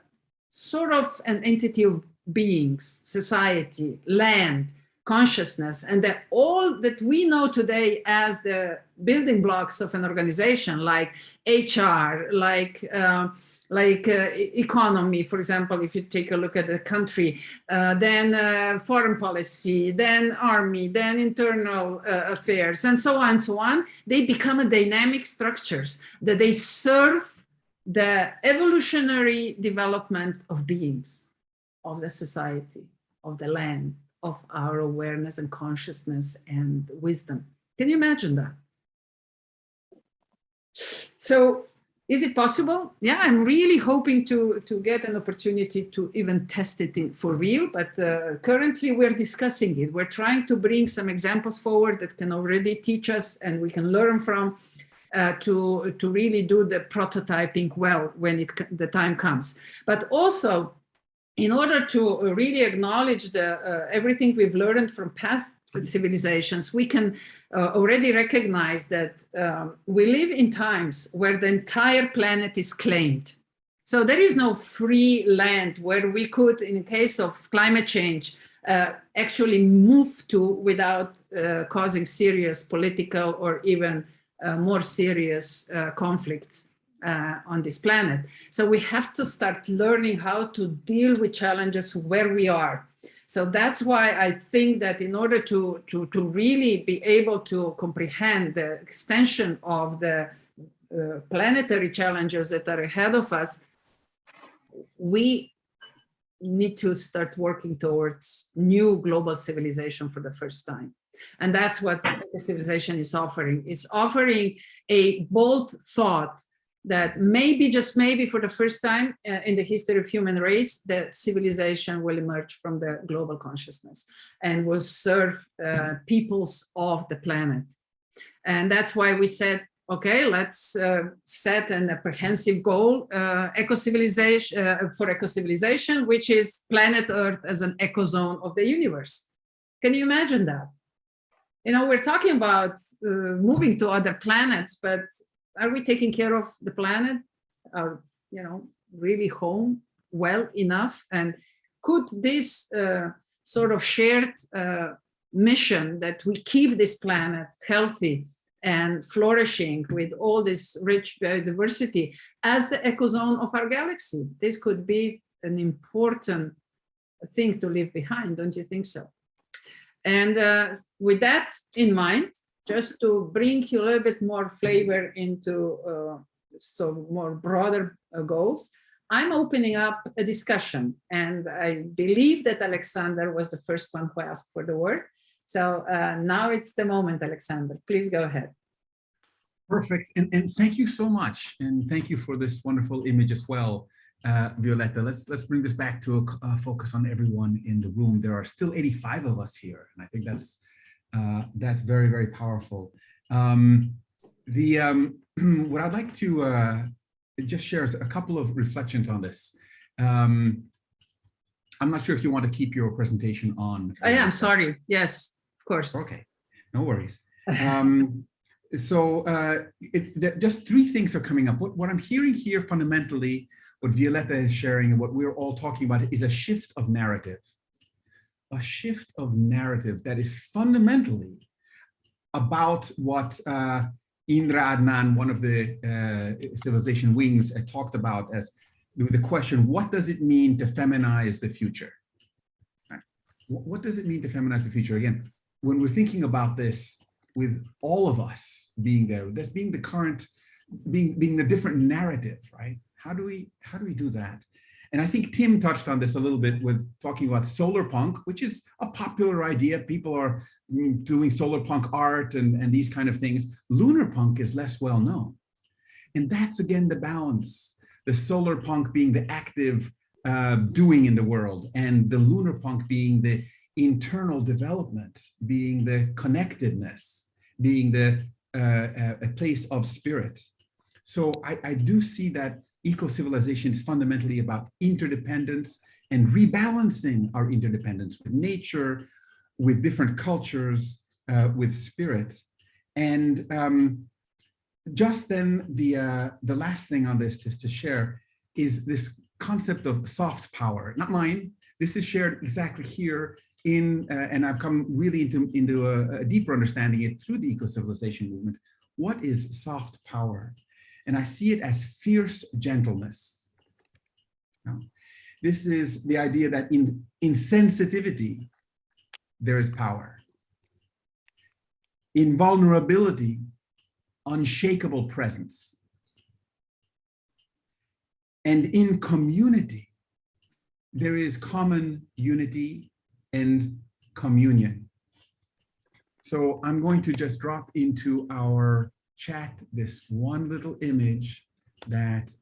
sort of an entity of beings, society, land, consciousness, and that all that we know today as the building blocks of an organization, like HR, like economy, for example, if you take a look at the country, then foreign policy, then army, then internal affairs, and so on, they become a dynamic structures that they serve the evolutionary development of beings, of the society, of the land, of our awareness and consciousness and wisdom. Can you imagine that? So is it possible? Yeah, I'm really hoping to get an opportunity to even test it for real, but currently we're discussing it. We're trying to bring some examples forward that can already teach us and we can learn from to really do the prototyping well when the time comes. But also, in order to really acknowledge everything we've learned from past civilizations, we can already recognize that we live in times where the entire planet is claimed. So there is no free land where we could, in case of climate change, actually move to without causing serious political or even more serious conflicts on this planet. So we have to start learning how to deal with challenges where we are. So that's why I think that in order to really be able to comprehend the extension of the planetary challenges that are ahead of us, we need to start working towards new global civilization for the first time. And that's what civilization is offering. It's offering a bold thought that maybe, just maybe for the first time in the history of human race, that civilization will emerge from the global consciousness and will serve peoples of the planet. And that's why we said, okay, let's set an apprehensive goal for eco-civilization, which is planet Earth as an ecozone of the universe. Can you imagine that? You know, we're talking about moving to other planets, but are we taking care of the planet, or, you know, really home well enough? And could this sort of shared mission that we keep this planet healthy and flourishing with all this rich biodiversity as the ecozone of our galaxy? This could be an important thing to leave behind, don't you think so? And with that in mind, just to bring you a little bit more flavor into some more broader goals, I'm opening up a discussion, and I believe that Alexander was the first one who asked for the word. So now it's the moment, Alexander. Please go ahead. Perfect, and thank you so much, and thank you for this wonderful image as well, Violeta. Let's bring this back to a focus on everyone in the room. There are still 85 of us here, and I think that's very, very powerful. What I'd like to just share a couple of reflections on this. I'm not sure if you want to keep your presentation on. I am sorry. Yes, of course. Okay, no worries. Just three things are coming up. What I'm hearing here fundamentally, what Violeta is sharing and what we're all talking about is a shift of narrative. A shift of narrative that is fundamentally about what Indra Adnan, one of the civilization wings, talked about as the question, what does it mean to feminize the future? Right. What does it mean to feminize the future? Again, when we're thinking about this with all of us being there, that's being the current, being the different narrative, right? How do we do that? And I think Tim touched on this a little bit with talking about solar punk, which is a popular idea. People are doing solar punk art and these kind of things. Lunar punk is less well known. And that's, again, the balance. The solar punk being the active doing in the world, and the lunar punk being the internal development, being the connectedness, being the a place of spirit. So I do see that eco-civilization is fundamentally about interdependence and rebalancing our interdependence with nature, with different cultures, with spirit. And just then the last thing on this just to share is this concept of soft power, not mine. This is shared exactly here in, and I've come really into a deeper understanding it through the eco-civilization movement. What is soft power? And I see it as fierce gentleness. This is the idea that in sensitivity, there is power. In vulnerability, unshakable presence. And in community, there is common unity and communion. So I'm going to just drop into our chat this one little image that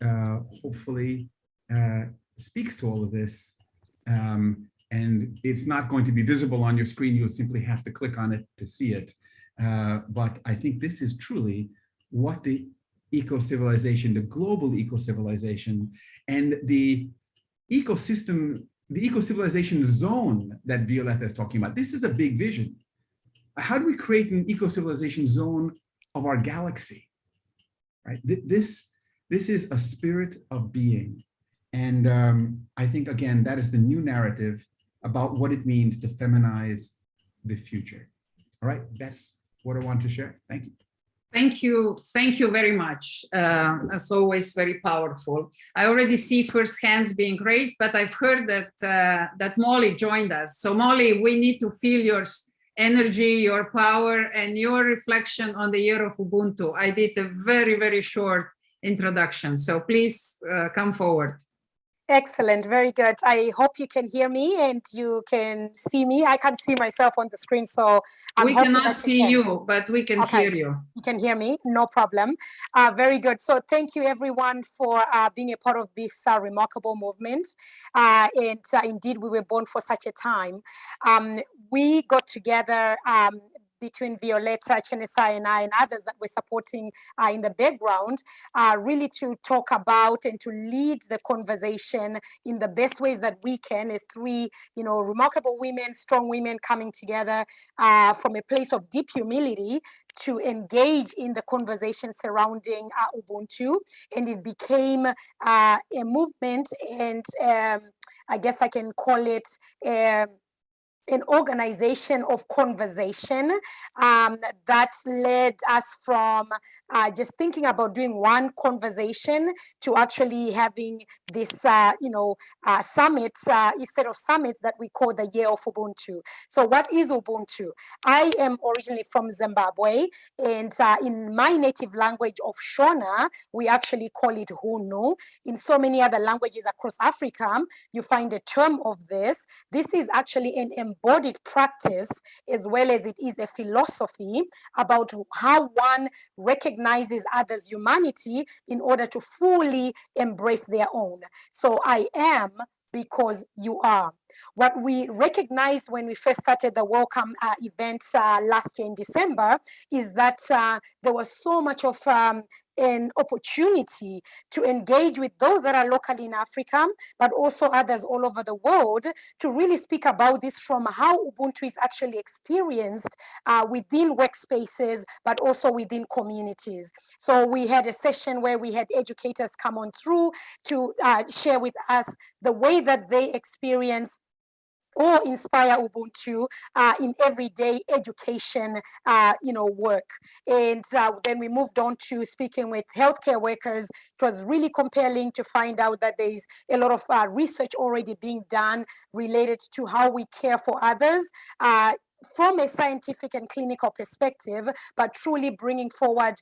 hopefully speaks to all of this. And it's not going to be visible on your screen. You'll simply have to click on it to see it. But I think this is truly what the eco-civilization, the global eco-civilization, and the ecosystem, the eco-civilization zone that Violeta is talking about. This is a big vision. How do we create an eco-civilization zone of our galaxy, right? This is a spirit of being. And I think, again, that is the new narrative about what it means to feminize the future. All right, that's what I want to share. Thank you. Thank you very much. As always, very powerful. I already see first hands being raised, but I've heard that that Molly joined us. So Molly, we need to feel your energy, your power, and your reflection on the Year of Ubuntu. I did a very, very short introduction, so please come forward. Excellent, very good. I hope you can hear me and you can see me. I can't see myself on the screen, so we cannot see you, but we can hear you. You can hear me, no problem. Very good. So thank you everyone for being a part of this remarkable movement. And indeed, we were born for such a time. We got together between Violeta, Chenesai, and I, and others that we're supporting in the background, really to talk about and to lead the conversation in the best ways that we can as three, remarkable women, strong women coming together from a place of deep humility to engage in the conversation surrounding Ubuntu. And it became a movement, and I guess I can call it an organization of conversation that led us from just thinking about doing one conversation to actually having this, summits, instead of summits that we call the Year of Ubuntu. So what is Ubuntu? I am originally from Zimbabwe, and in my native language of Shona, we actually call it Hunu. In so many other languages across Africa, you find a term of this. This is actually an embodied practice, as well as it is a philosophy about how one recognizes others' humanity in order to fully embrace their own. So I am because you are. What we recognized when we first started the welcome event last year in December is that there was so much of an opportunity to engage with those that are locally in Africa, but also others all over the world, to really speak about this from how Ubuntu is actually experienced within workspaces, but also within communities. So we had a session where we had educators come on through to share with us the way that they experience or inspire Ubuntu in everyday education, work. And then we moved on to speaking with healthcare workers. It was really compelling to find out that there is a lot of research already being done related to how we care for others. From a scientific and clinical perspective, but truly bringing forward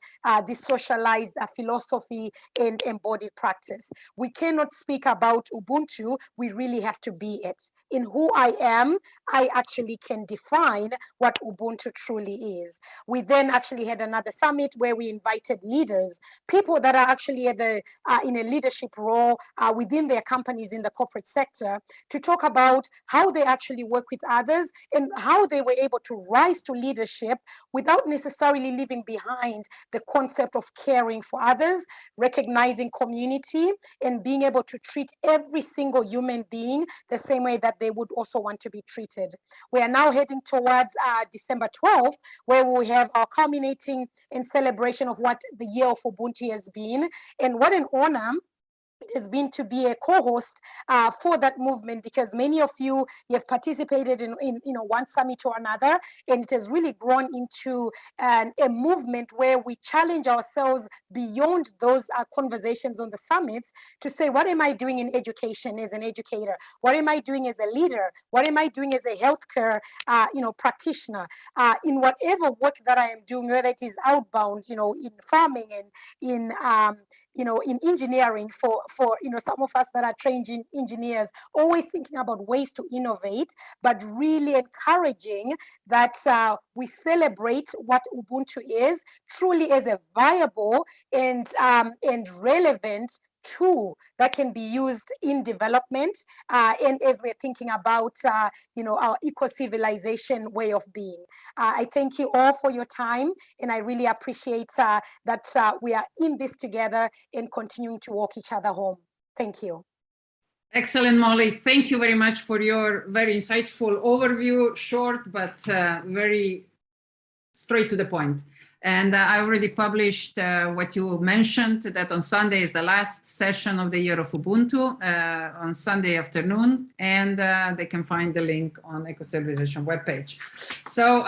this socialized philosophy and embodied practice. We cannot speak about Ubuntu, we really have to be it. In who I am, I actually can define what Ubuntu truly is. We then actually had another summit where we invited leaders, people that are actually at the, in a leadership role within their companies in the corporate sector, to talk about how they actually work with others and how they were able to rise to leadership without necessarily leaving behind the concept of caring for others, recognizing community, and being able to treat every single human being the same way that they would also want to be treated. We are now heading towards December 12th, where we have our culminating and celebration of what the Year of Ubuntu has been. And what an honor it has been to be a co-host for that movement, because many of you have participated in one summit or another, and it has really grown into a movement where we challenge ourselves beyond those conversations on the summits to say, what am I doing in education as an educator? What am I doing as a leader? What am I doing as a healthcare practitioner? In whatever work that I am doing, whether it is outbound, in farming and in in engineering for some of us that are trained engineers, always thinking about ways to innovate, but really encouraging that we celebrate what Ubuntu is truly as a viable and relevant tool that can be used in development, and as we're thinking about our eco-civilization way of being. I thank you all for your time, and I really appreciate that we are in this together and continuing to walk each other home. Thank you. Excellent, Molly. Thank you very much for your very insightful overview, short but very straight to the point. And I already published what you mentioned, that on Sunday is the last session of the Year of Ubuntu, on Sunday afternoon, and they can find the link on Ecocivilisation webpage. So,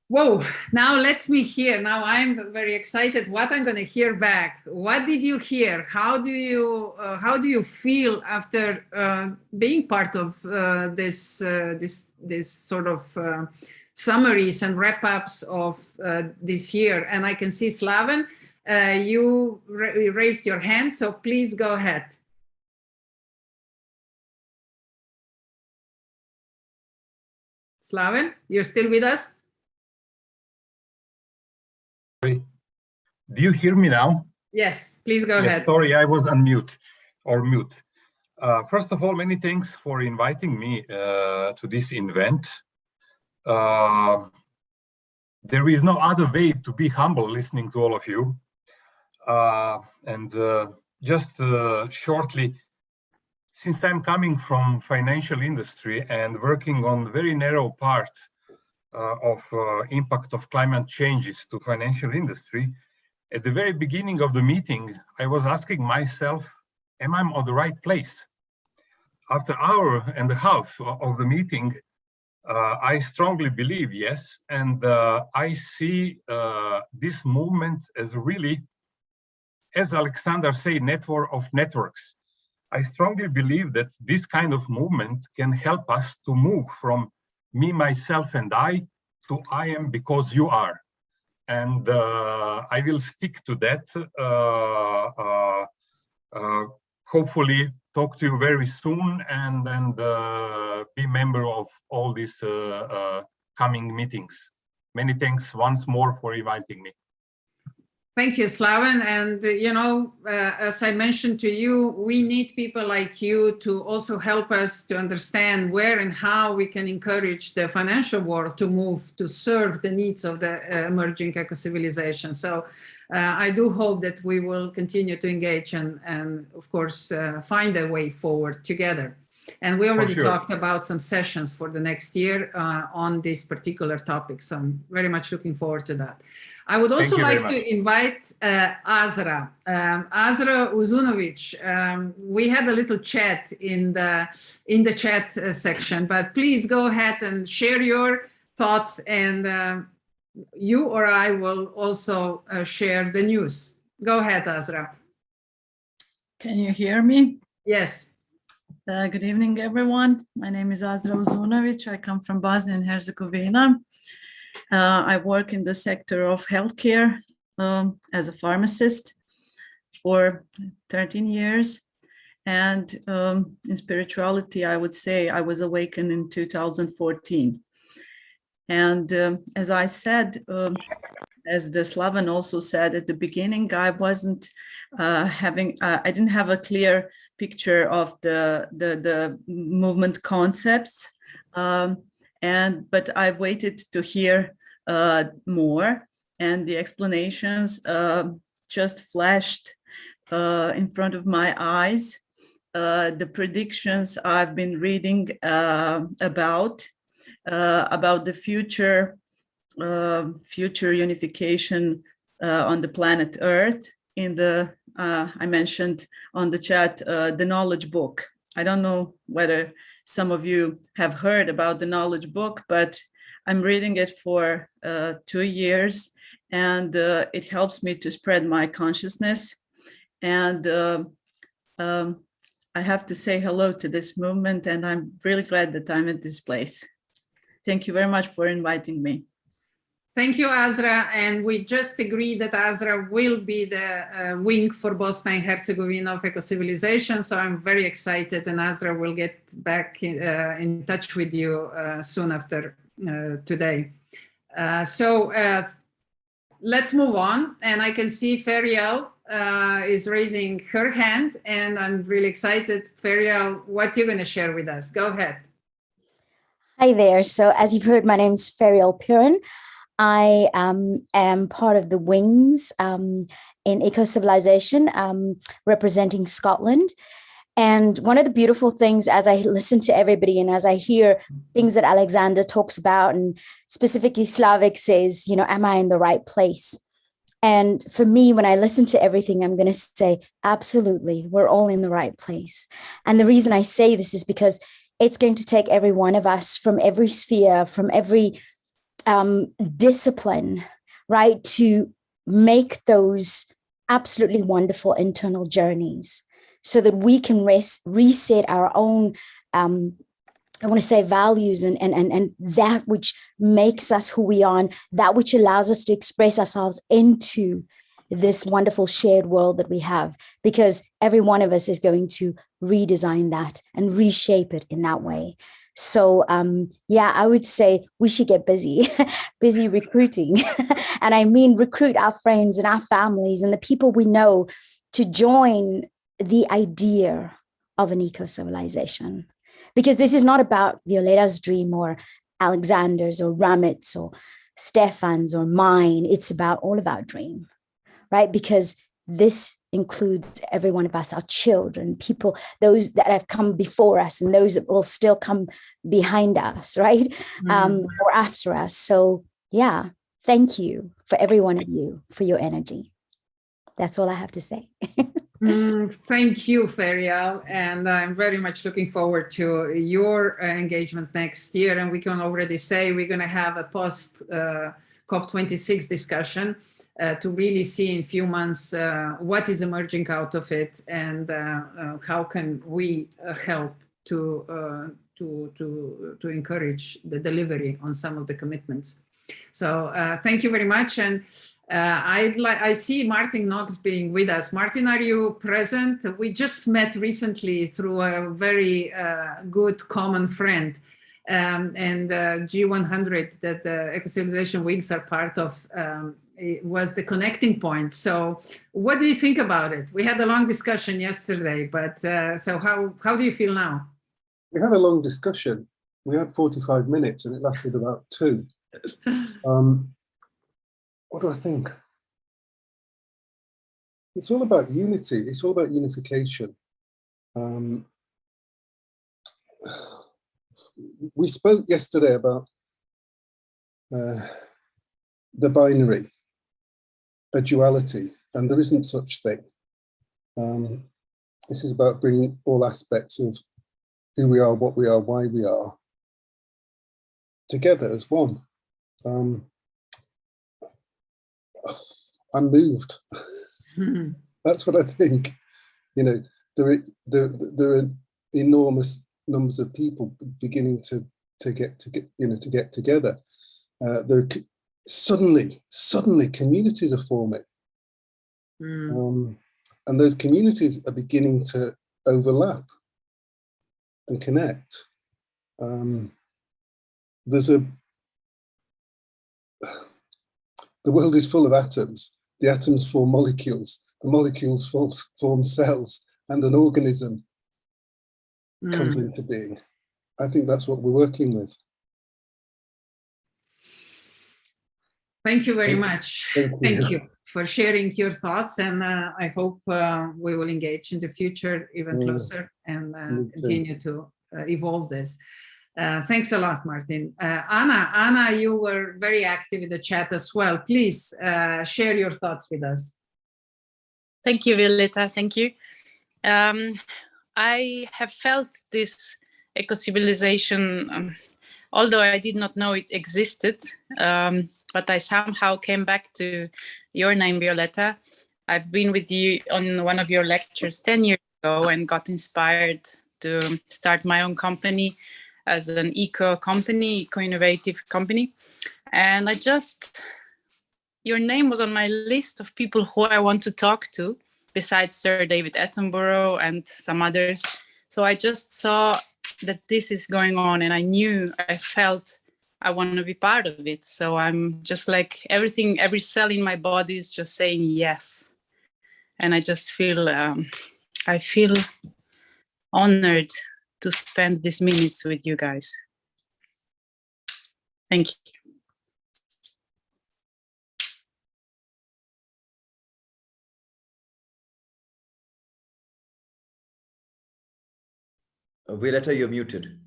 whoa, now let me hear. Now I'm very excited what I'm going to hear back. What did you hear? How do you feel after being part of this sort of summaries and wrap-ups of this year? And I can see Slaven, you raised your hand, so please go ahead. Slaven, you're still with us? Do you hear me now? Yes, please go ahead. Sorry, I was on mute or mute. First of all, many thanks for inviting me to this event. There is no other way to be humble listening to all of you. Just shortly, since I'm coming from financial industry and working on very narrow part of impact of climate changes to financial industry, at the very beginning of the meeting, I was asking myself, am I on the right place? after hour and a half of the meeting, I strongly believe, yes, and I see this movement as really, as Alexander said, network of networks. I strongly believe that this kind of movement can help us to move from me, myself, and I to I am because you are. And I will stick to that. Hopefully talk to you very soon and be member of all these coming meetings. Many thanks once more for inviting me. Thank you, Slaven. And, as I mentioned to you, we need people like you to also help us to understand where and how we can encourage the financial world to move to serve the needs of the emerging eco-civilization. So I do hope that we will continue to engage and of course, find a way forward together. And we already talked about some sessions for the next year on this particular topic. So I'm very much looking forward to that. I would also like to invite Azra. Azra Uzunovic. We had a little chat in the chat section, but please go ahead and share your thoughts, and you or I will also share the news. Go ahead, Azra. Can you hear me? Yes. Good evening, everyone. My name is Azra Uzunovic. I come from Bosnia and Herzegovina. I work in the sector of healthcare as a pharmacist for 13 years. And in spirituality, I would say I was awakened in 2014. And as I said, as the Slaven also said at the beginning, I wasn't I didn't have a clear picture of the movement concepts. But I waited to hear more, and the explanations just flashed in front of my eyes. The predictions I've been reading about the future unification on the planet Earth. In the I mentioned on the chat the knowledge book. I don't know whether some of you have heard about the knowledge book, but I'm reading it for 2 years, and it helps me to spread my consciousness. And I have to say hello to this movement, and I'm really glad that I'm at this place. Thank you very much for inviting me. Thank you, Azra. And we just agreed that Azra will be the wing for Bosnia and Herzegovina of Ecocivilisation. So I'm very excited, and Azra will get back in touch with you soon after today. So let's move on. And I can see Ferial is raising her hand, and I'm really excited. Ferial, what you're going to share with us? Go ahead. Hi there. So as you've heard, my name's Ferial Piran. I am part of the Wings in Ecocivilisation, representing Scotland. And one of the beautiful things, as I listen to everybody and as I hear things that Alexander talks about, and specifically Slavik says, am I in the right place? And for me, when I listen to everything, I'm going to say, absolutely, we're all in the right place. And the reason I say this is because it's going to take every one of us from every sphere, from every discipline, right, to make those absolutely wonderful internal journeys so that we can reset our own, I want to say, values and that which makes us who we are, and that which allows us to express ourselves into this wonderful shared world that we have, because every one of us is going to redesign that and reshape it in that way. So, yeah, I would say we should get busy recruiting. And I mean, recruit our friends and our families and the people we know to join the idea of an eco-civilization. Because this is not about Violeta's dream or Alexander's or Ramit's or Stefan's or mine. It's about all of our dream, right? Because this includes every one of us, our children, people, those that have come before us and those that will still come behind us, right? Or after us. So yeah, thank you for every one of you for your energy. That's all I have to say. Thank you, Ferial, and I'm very much looking forward to your engagements next year. And we can already say we're going to have a post COP26 discussion to really see in a few months what is emerging out of it, and how can we help to encourage the delivery on some of the commitments. So thank you very much. And I see Martin Knox being with us. Martin, are you present? We just met recently through a very good common friend, and G100 that the Ecocivilisation Wings are part of. It was the connecting point. So what do you think about it? We had a long discussion yesterday, but so how do you feel now? We had a long discussion. We had 45 minutes and it lasted about 2. What do I think? It's all about unity. It's all about unification. We spoke yesterday about the binary, a duality, and there isn't such thing. This is about bringing all aspects of who we are, what we are, why we are, together as one. I'm moved. That's what I think. You know, there are enormous numbers of people beginning to get together. There suddenly communities are forming, and those communities are beginning to overlap and connect. The world is full of atoms. The atoms form molecules. The molecules form cells, and an organism comes into being. I think that's what we're working with. Thank you very much. Thank you for sharing your thoughts, and I hope we will engage in the future even closer and continue to evolve this. Thanks a lot, Martin. Anna, you were very active in the chat as well. Please share your thoughts with us. Thank you, Violeta. Thank you. I have felt this ecocivilization, although I did not know it existed, but I somehow came back to your name, Violeta. I've been with you on one of your lectures 10 years ago and got inspired to start my own company as an eco-innovative company. And your name was on my list of people who I want to talk to, besides Sir David Attenborough and some others. So I just saw that this is going on, and I felt I want to be part of it. So I'm just like every cell in my body is just saying yes. And I just feel, I feel honored to spend these minutes with you guys. Thank you. Violeta, you're muted.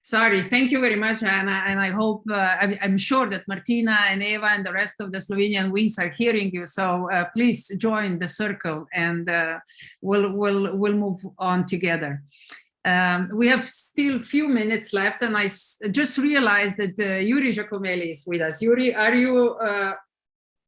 Sorry, thank you very much, Anna, and I hope, I'm sure that Martina and Eva and the rest of the Slovenian wings are hearing you, so please join the circle and we'll move on together. We have still a few minutes left, and I just realized that Yuri Giacomelli is with us. Yuri, are you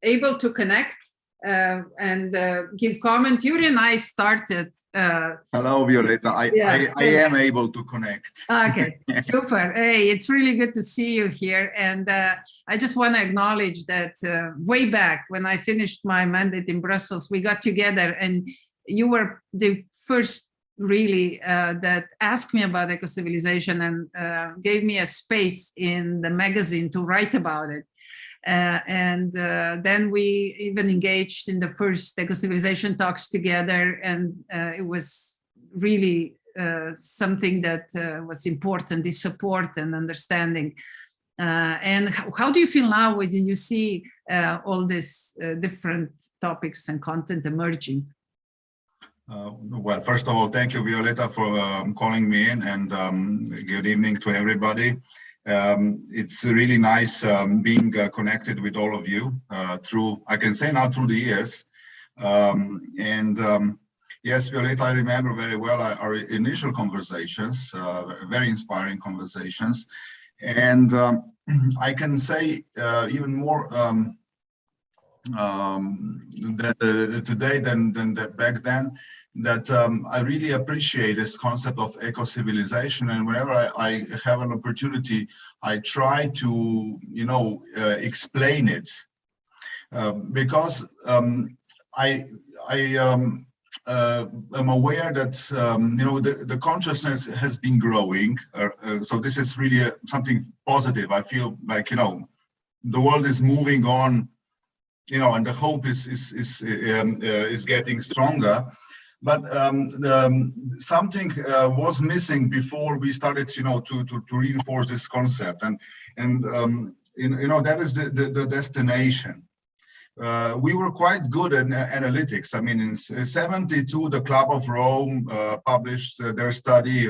able to connect and give comment? Yuri and I started. Hello, Violeta. I am able to connect. Okay, super. Hey, it's really good to see you here. And I just want to acknowledge that way back when I finished my mandate in Brussels, we got together and you were the first really that asked me about ecocivilization and gave me a space in the magazine to write about it. Then we even engaged in the first ecocivilization talks together, and it was really something that was important, this support and understanding. And how do you feel now when you see all these different topics and content emerging? Well, first of all, thank you, Violeta, for calling me in, and good evening to everybody. It's really nice being connected with all of you through, I can say now, through the years. Yes, Violeta, I remember very well our initial conversations, very inspiring conversations. And I can say even more today than back then, that I really appreciate this concept of eco-civilization. And whenever I have an opportunity, I try to, explain it. Because I'm aware that the consciousness has been growing, so this is really something positive. I feel like the world is moving on, and the hope is getting stronger. But something was missing before we started, to reinforce this concept, and that is the destination. We were quite good at analytics. I mean, in 1972, the Club of Rome published their study,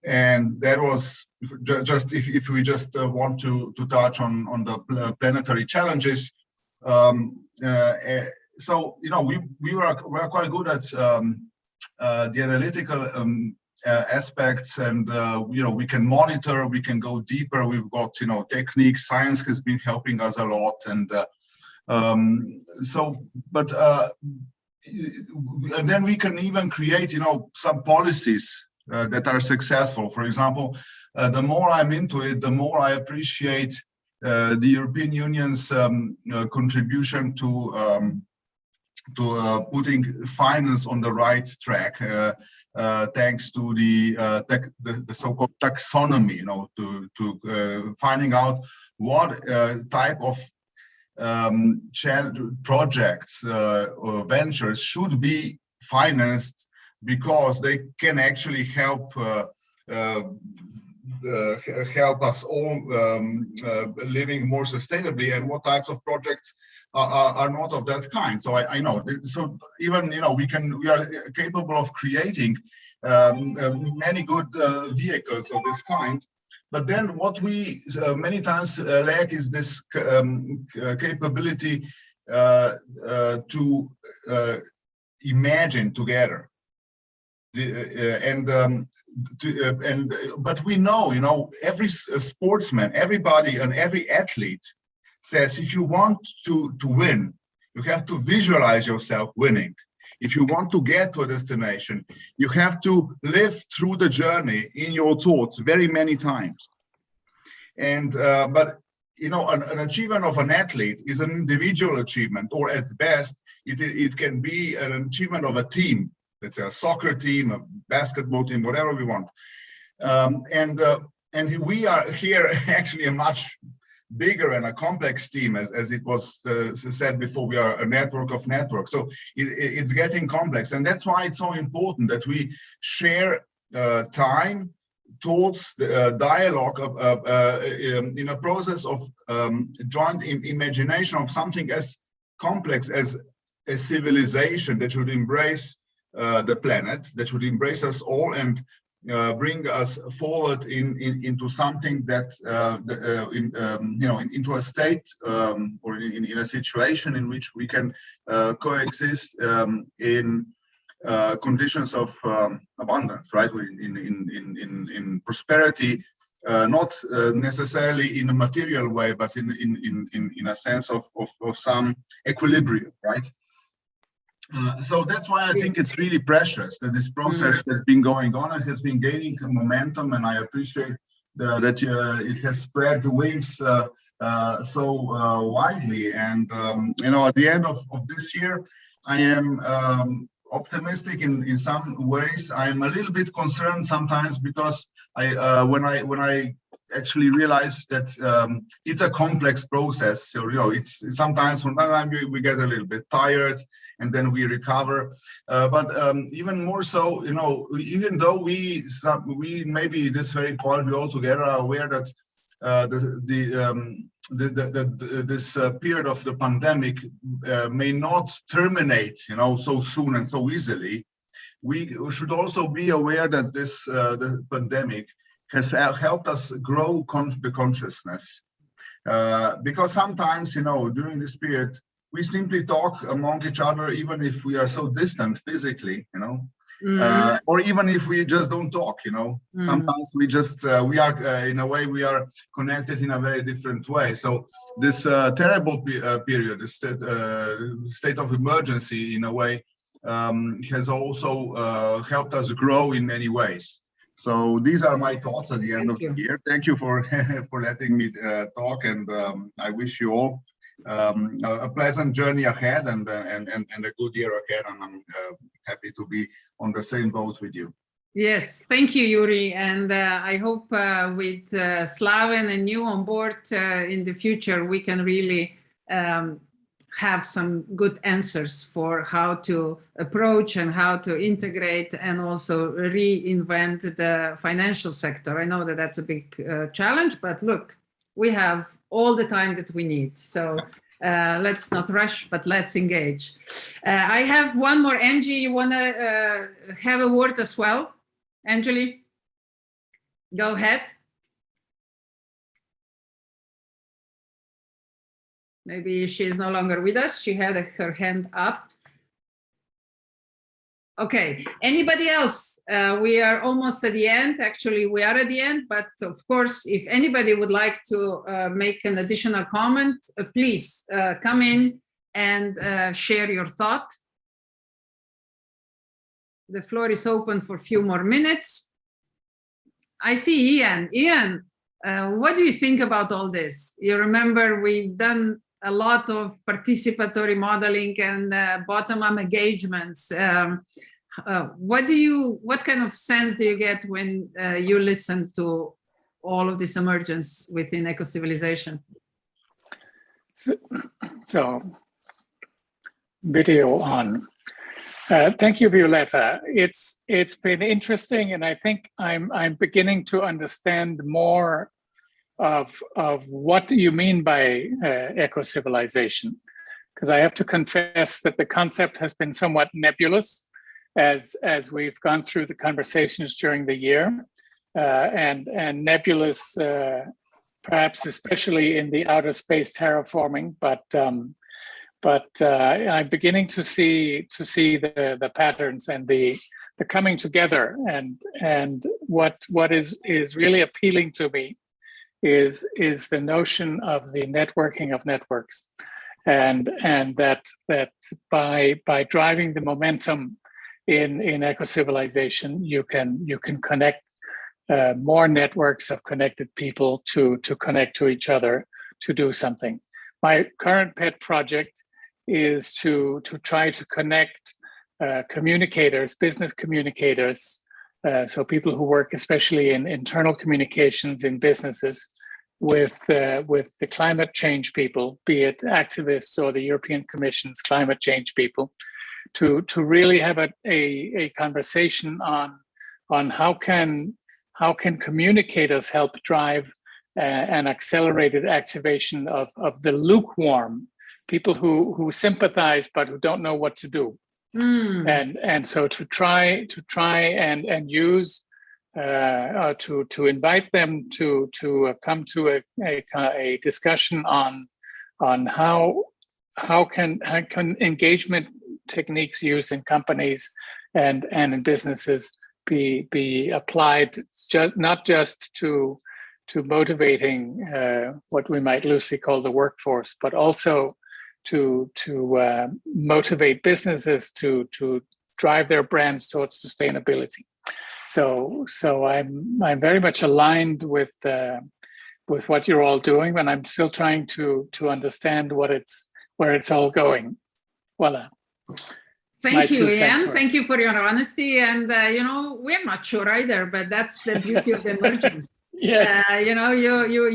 and that was just if we just want to touch on the planetary challenges. So we were quite good at the analytical aspects, and we can monitor, we can go deeper. We've got techniques. Science has been helping us a lot, and and then we can even create, some policies that are successful. For example, the more I'm into it, the more I appreciate the European Union's contribution to putting finance on the right track, thanks to the so-called taxonomy, to finding out what type of projects or ventures should be financed, because they can actually help us all living more sustainably, and what types of projects are not of that kind. So I know. So even we are capable of creating many good vehicles of this kind. But then what we many times lack is this capability to imagine together. But we know, every sportsman, everybody, and every athlete says, if you want to win, you have to visualize yourself winning. If you want to get to a destination, you have to live through the journey in your thoughts very many times. And but an achievement of an athlete is an individual achievement, or at best, it can be an achievement of a team. It's a soccer team, a basketball team, whatever we want. And we are here actually a much bigger and a complex team, as it was said before. We are a network of networks, so it's getting complex, and that's why it's so important that we share time, thoughts, dialogue in a process of joint imagination of something as complex as a civilization that should embrace the planet, that should embrace us all, and bring us forward into something that into a state or in a situation in which we can coexist in conditions of abundance, right? In prosperity, not necessarily in a material way, but in a sense of some equilibrium, right? So that's why I think it's really precious that this process has been going on and has been gaining momentum, and I appreciate that it has spread the wings so widely. And at the end of this year, I am optimistic in some ways. I am a little bit concerned sometimes, because when I actually realize that it's a complex process. So it's sometimes from time we get a little bit tired, and then we recover. But even more so, even though we maybe this very point we all together are aware that this period of the pandemic may not terminate, so soon and so easily. We should also be aware that the pandemic has helped us grow the consciousness, because sometimes, during this period, we simply talk among each other, even if we are so distant physically, you know, or even if we just don't talk, you know. Sometimes we just, we are, in a way, we are connected in a very different way. So this terrible period, this state of emergency, in a way, has also helped us grow in many ways. So these are my thoughts at the end of the year. Thank you for for letting me talk, and I wish you all a pleasant journey ahead and a good year ahead. And I'm happy to be on the same boat with you. Yes, thank you, Yuri. And I hope with Slaven and you on board in the future, we can really have some good answers for how to approach and how to integrate and also reinvent the financial sector. I know that that's a big challenge, but look, we have all the time that we need. So let's not rush, but let's engage. I have one more. Angie, you want to have a word as well? Anjali, go ahead. Maybe she is no longer with us. She had her hand up. Okay, anybody else? We are almost at the end. Actually, we are at the end, but of course, if anybody would like to make an additional comment, please come in and share your thought. The floor is open for a few more minutes. I see Ian. Ian, what do you think about all this? You remember we've done a lot of participatory modeling and bottom-up engagements. What kind of sense do you get when you listen to all of this emergence within Ecocivilisation? So video on. Thank you, Violeta. It's been interesting, and I think I'm beginning to understand more of what you mean by eco-civilization, because I have to confess that the concept has been somewhat nebulous as we've gone through the conversations during the year, and nebulous perhaps especially in the outer space terraforming, but I'm beginning to see the patterns and the coming together, and what is really appealing to me is the notion of the networking of networks, and that by driving the momentum in eco-civilization, you can connect more networks of connected people to connect to each other to do something. My current pet project is to try to connect communicators, business communicators, so people who work especially in internal communications in businesses, with the climate change people, be it activists or the European Commission's climate change people, to really have a conversation on how can communicators help drive an accelerated activation of the lukewarm people who sympathize but who don't know what to do. And so to try and use to invite them to come to a discussion on how can engagement techniques used in companies and in businesses be applied not just to motivating what we might loosely call the workforce, but also to motivate businesses to drive their brands towards sustainability. So I'm very much aligned with what you're all doing, and I'm still trying to understand where it's all going. Voila. Thank you, Ian. Thank you for your honesty. And we're not sure either, but that's the beauty of the emergence. Yes.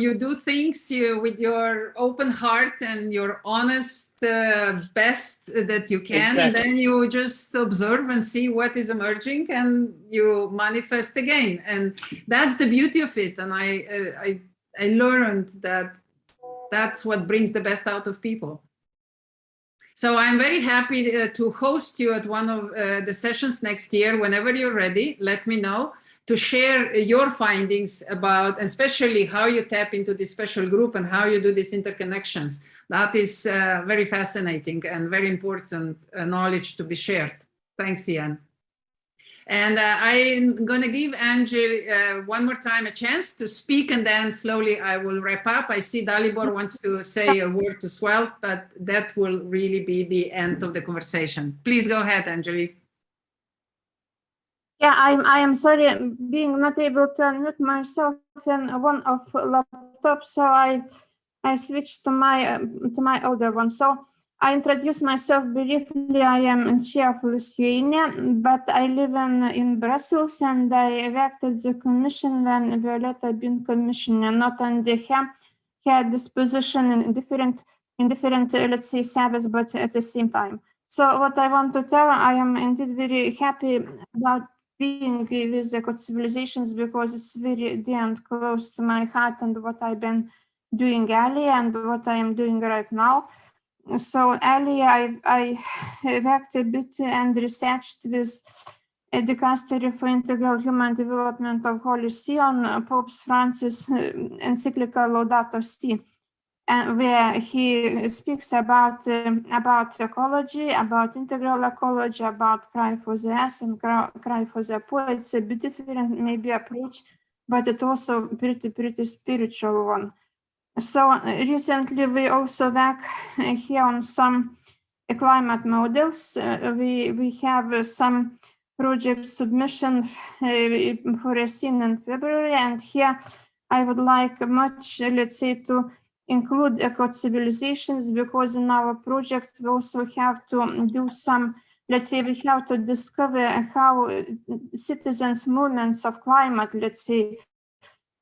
You do things with your open heart and your honest best that you can, Exactly. and then you just observe and see what is emerging, and you manifest again. And that's the beauty of it. And I learned that that's what brings the best out of people. So I'm very happy to host you at one of the sessions next year. Whenever you're ready, let me know. to share your findings about, especially how you tap into this special group and how you do these interconnections. That is very fascinating and very important knowledge to be shared. Thanks, Ian. And I'm going to give Angie one more time a chance to speak, and then slowly I will wrap up. I see Dalibor wants to say a word as well, but that will really be the end of the conversation. Please go ahead, Angie. Yeah, I am sorry being not able to unmute myself in one of laptops, so I switched to my older one. So I introduce myself briefly. I am in chair of Lithuania, but I live in Brussels, and I worked at the commission when Violeta been commissioner, not only had this position in different let's say service, but at the same time. So what I want to tell, I am indeed very happy about being with the Ecocivilizations, because it's very dear and close to my heart, and what I've been doing earlier and what I am doing right now. So earlier I worked a bit and researched with a dicastery for integral human development of Holy See on Pope Francis encyclical Laudato Si, and where he speaks about ecology, about integral ecology, about cry for the earth and cry for the poor. It's a bit different maybe approach, but it's also pretty spiritual one. So recently we also work here on some climate models. We have some project submission foreseen in February, and here I would like much, let's say, to include eco-civilizations, because in our project we also have to do some, let's say, we have to discover how citizens' movements of climate, let's say,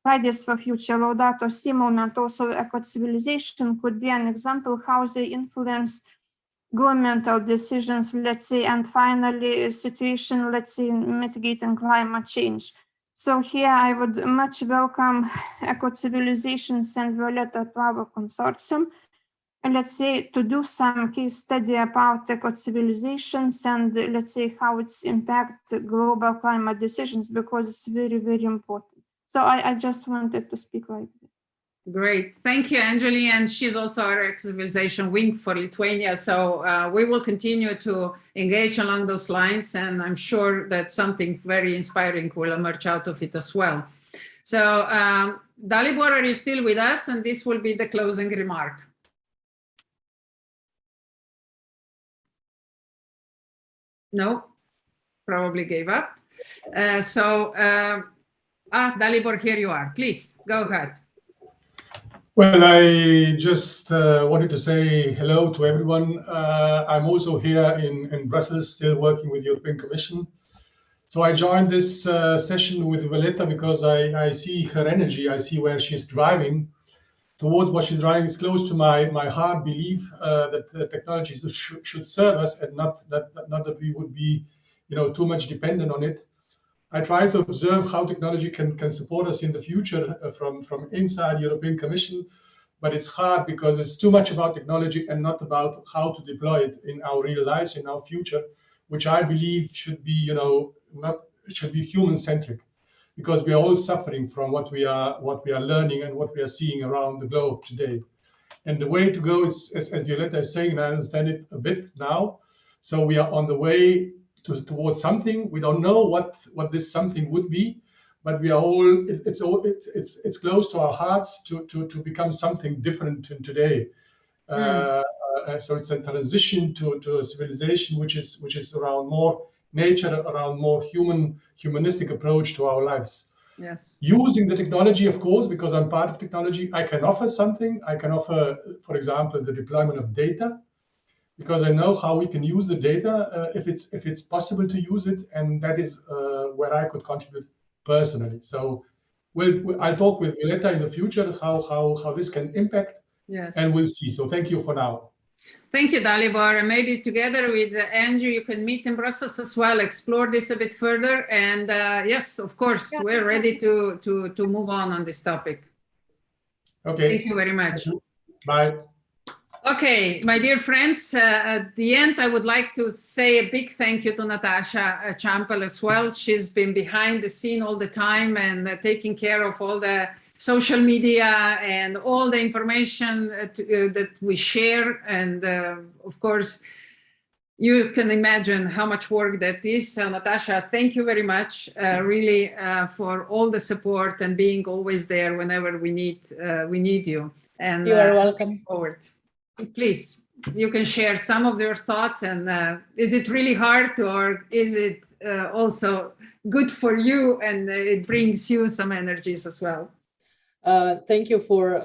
Fridays for Future, Laudato Si movement, also eco-civilization could be an example how they influence governmental decisions, let's say, and finally a situation, let's say, in mitigating climate change. So here I would much welcome Ecocivilizations and Violeta to our consortium, and let's say to do some case study about Ecocivilizations and let's say how it's impact global climate decisions, because it's very, very important. So I just wanted to speak like that. Great, thank you, Anjali, and she's also our Ecocivilization wing for Lithuania. So we will continue to engage along those lines, and I'm sure that something very inspiring will emerge out of it as well. So Dalibor, are you still with us? And this will be the closing remark. No, probably gave up. Dalibor, here you are. Please, go ahead. Well, I just wanted to say hello to everyone. I'm also here in Brussels, still working with the European Commission. So I joined this session with Violeta because I see her energy. I see where she's driving towards. What she's driving is close to my hard belief that technologies should serve us, and not that we would be, too much dependent on it. I try to observe how technology can support us in the future from inside the European Commission, but it's hard because it's too much about technology and not about how to deploy it in our real lives, in our future, which I believe should be, should be human-centric, because we are all suffering from what we are learning and what we are seeing around the globe today. And the way to go is, as Violeta is saying, and I understand it a bit now. So we are on the way towards something. We don't know what this something would be, but we are all. It's close to our hearts to become something different in today. So it's a transition to a civilization which is around more nature, around more humanistic approach to our lives. Yes. Using the technology, of course, because I'm part of technology, I can offer something. I can offer, for example, the deployment of data, because I know how we can use the data if it's possible to use it, and that is where I could contribute personally. So I'll talk with Violeta in the future how this can impact. Yes. And we'll see. So thank you for now. Thank you, Dalibor. And maybe together with Andrew, you can meet in Brussels as well, explore this a bit further. And yes, of course, we're ready to move on this topic. Okay. Thank you very much. Bye. Okay, my dear friends, at the end, I would like to say a big thank you to Natasha Champel as well. She's been behind the scene all the time and taking care of all the social media and all the information that we share. And of course, you can imagine how much work that is. So Natasha, thank you very much, really, for all the support and being always there whenever we need you. And you are welcome. Forward. Please, you can share some of your thoughts. And is it really hard, or is it also good for you and it brings you some energies as well? Thank you for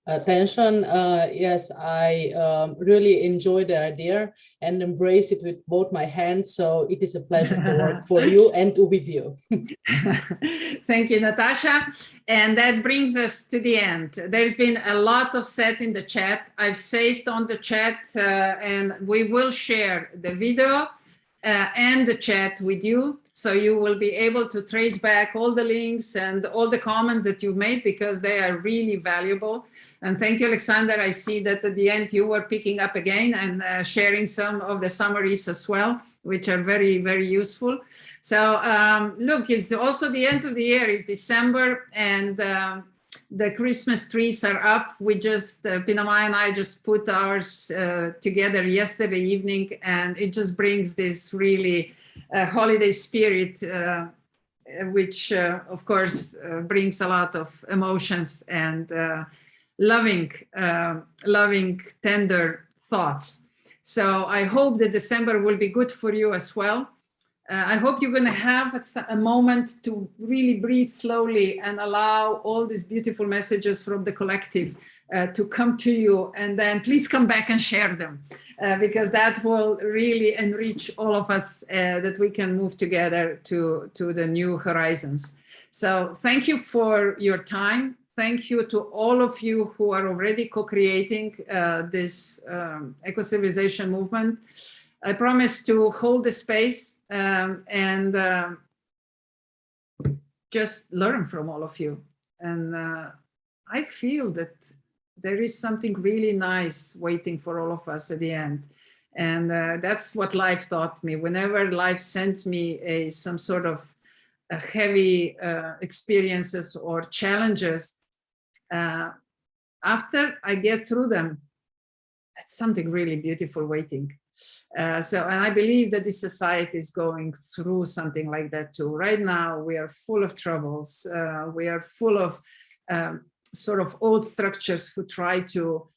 attention. Yes, I really enjoy the idea and embrace it with both my hands. So it is a pleasure to work for you and to with you. Thank you, Natasha. And that brings us to the end. There's been a lot of said in the chat. I've saved on the chat and we will share the video and the chat with you. So you will be able to trace back all the links and all the comments that you made, because they are really valuable. And thank you, Alexander. I see that at the end you were picking up again and sharing some of the summaries as well, which are very, very useful. So look, it's also the end of the year, it's December, and the Christmas trees are up. We just, Pinamaya and I just put ours together yesterday evening, and it just brings this really holiday spirit, which of course brings a lot of emotions and loving, tender thoughts. So I hope that December will be good for you as well. I hope you're going to have a moment to really breathe slowly and allow all these beautiful messages from the collective to come to you, and then please come back and share them, because that will really enrich all of us, that we can move together to the new horizons. So thank you for your time. Thank you to all of you who are already co-creating this eco-civilization movement. I promise to hold the space and just learn from all of you. And I feel that there is something really nice waiting for all of us at the end. And that's what life taught me. Whenever life sends me some sort of heavy experiences or challenges, after I get through them, it's something really beautiful waiting. And I believe that this society is going through something like that too. Right now, we are full of troubles. We are full of sort of old structures who try to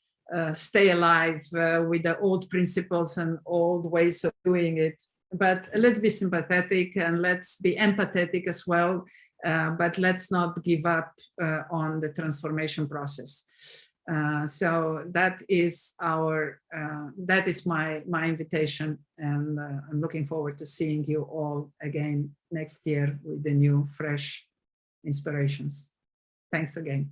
stay alive with the old principles and old ways of doing it. But let's be sympathetic and let's be empathetic as well. But let's not give up on the transformation process. So that is my invitation, and I'm looking forward to seeing you all again next year with the new fresh inspirations. Thanks again.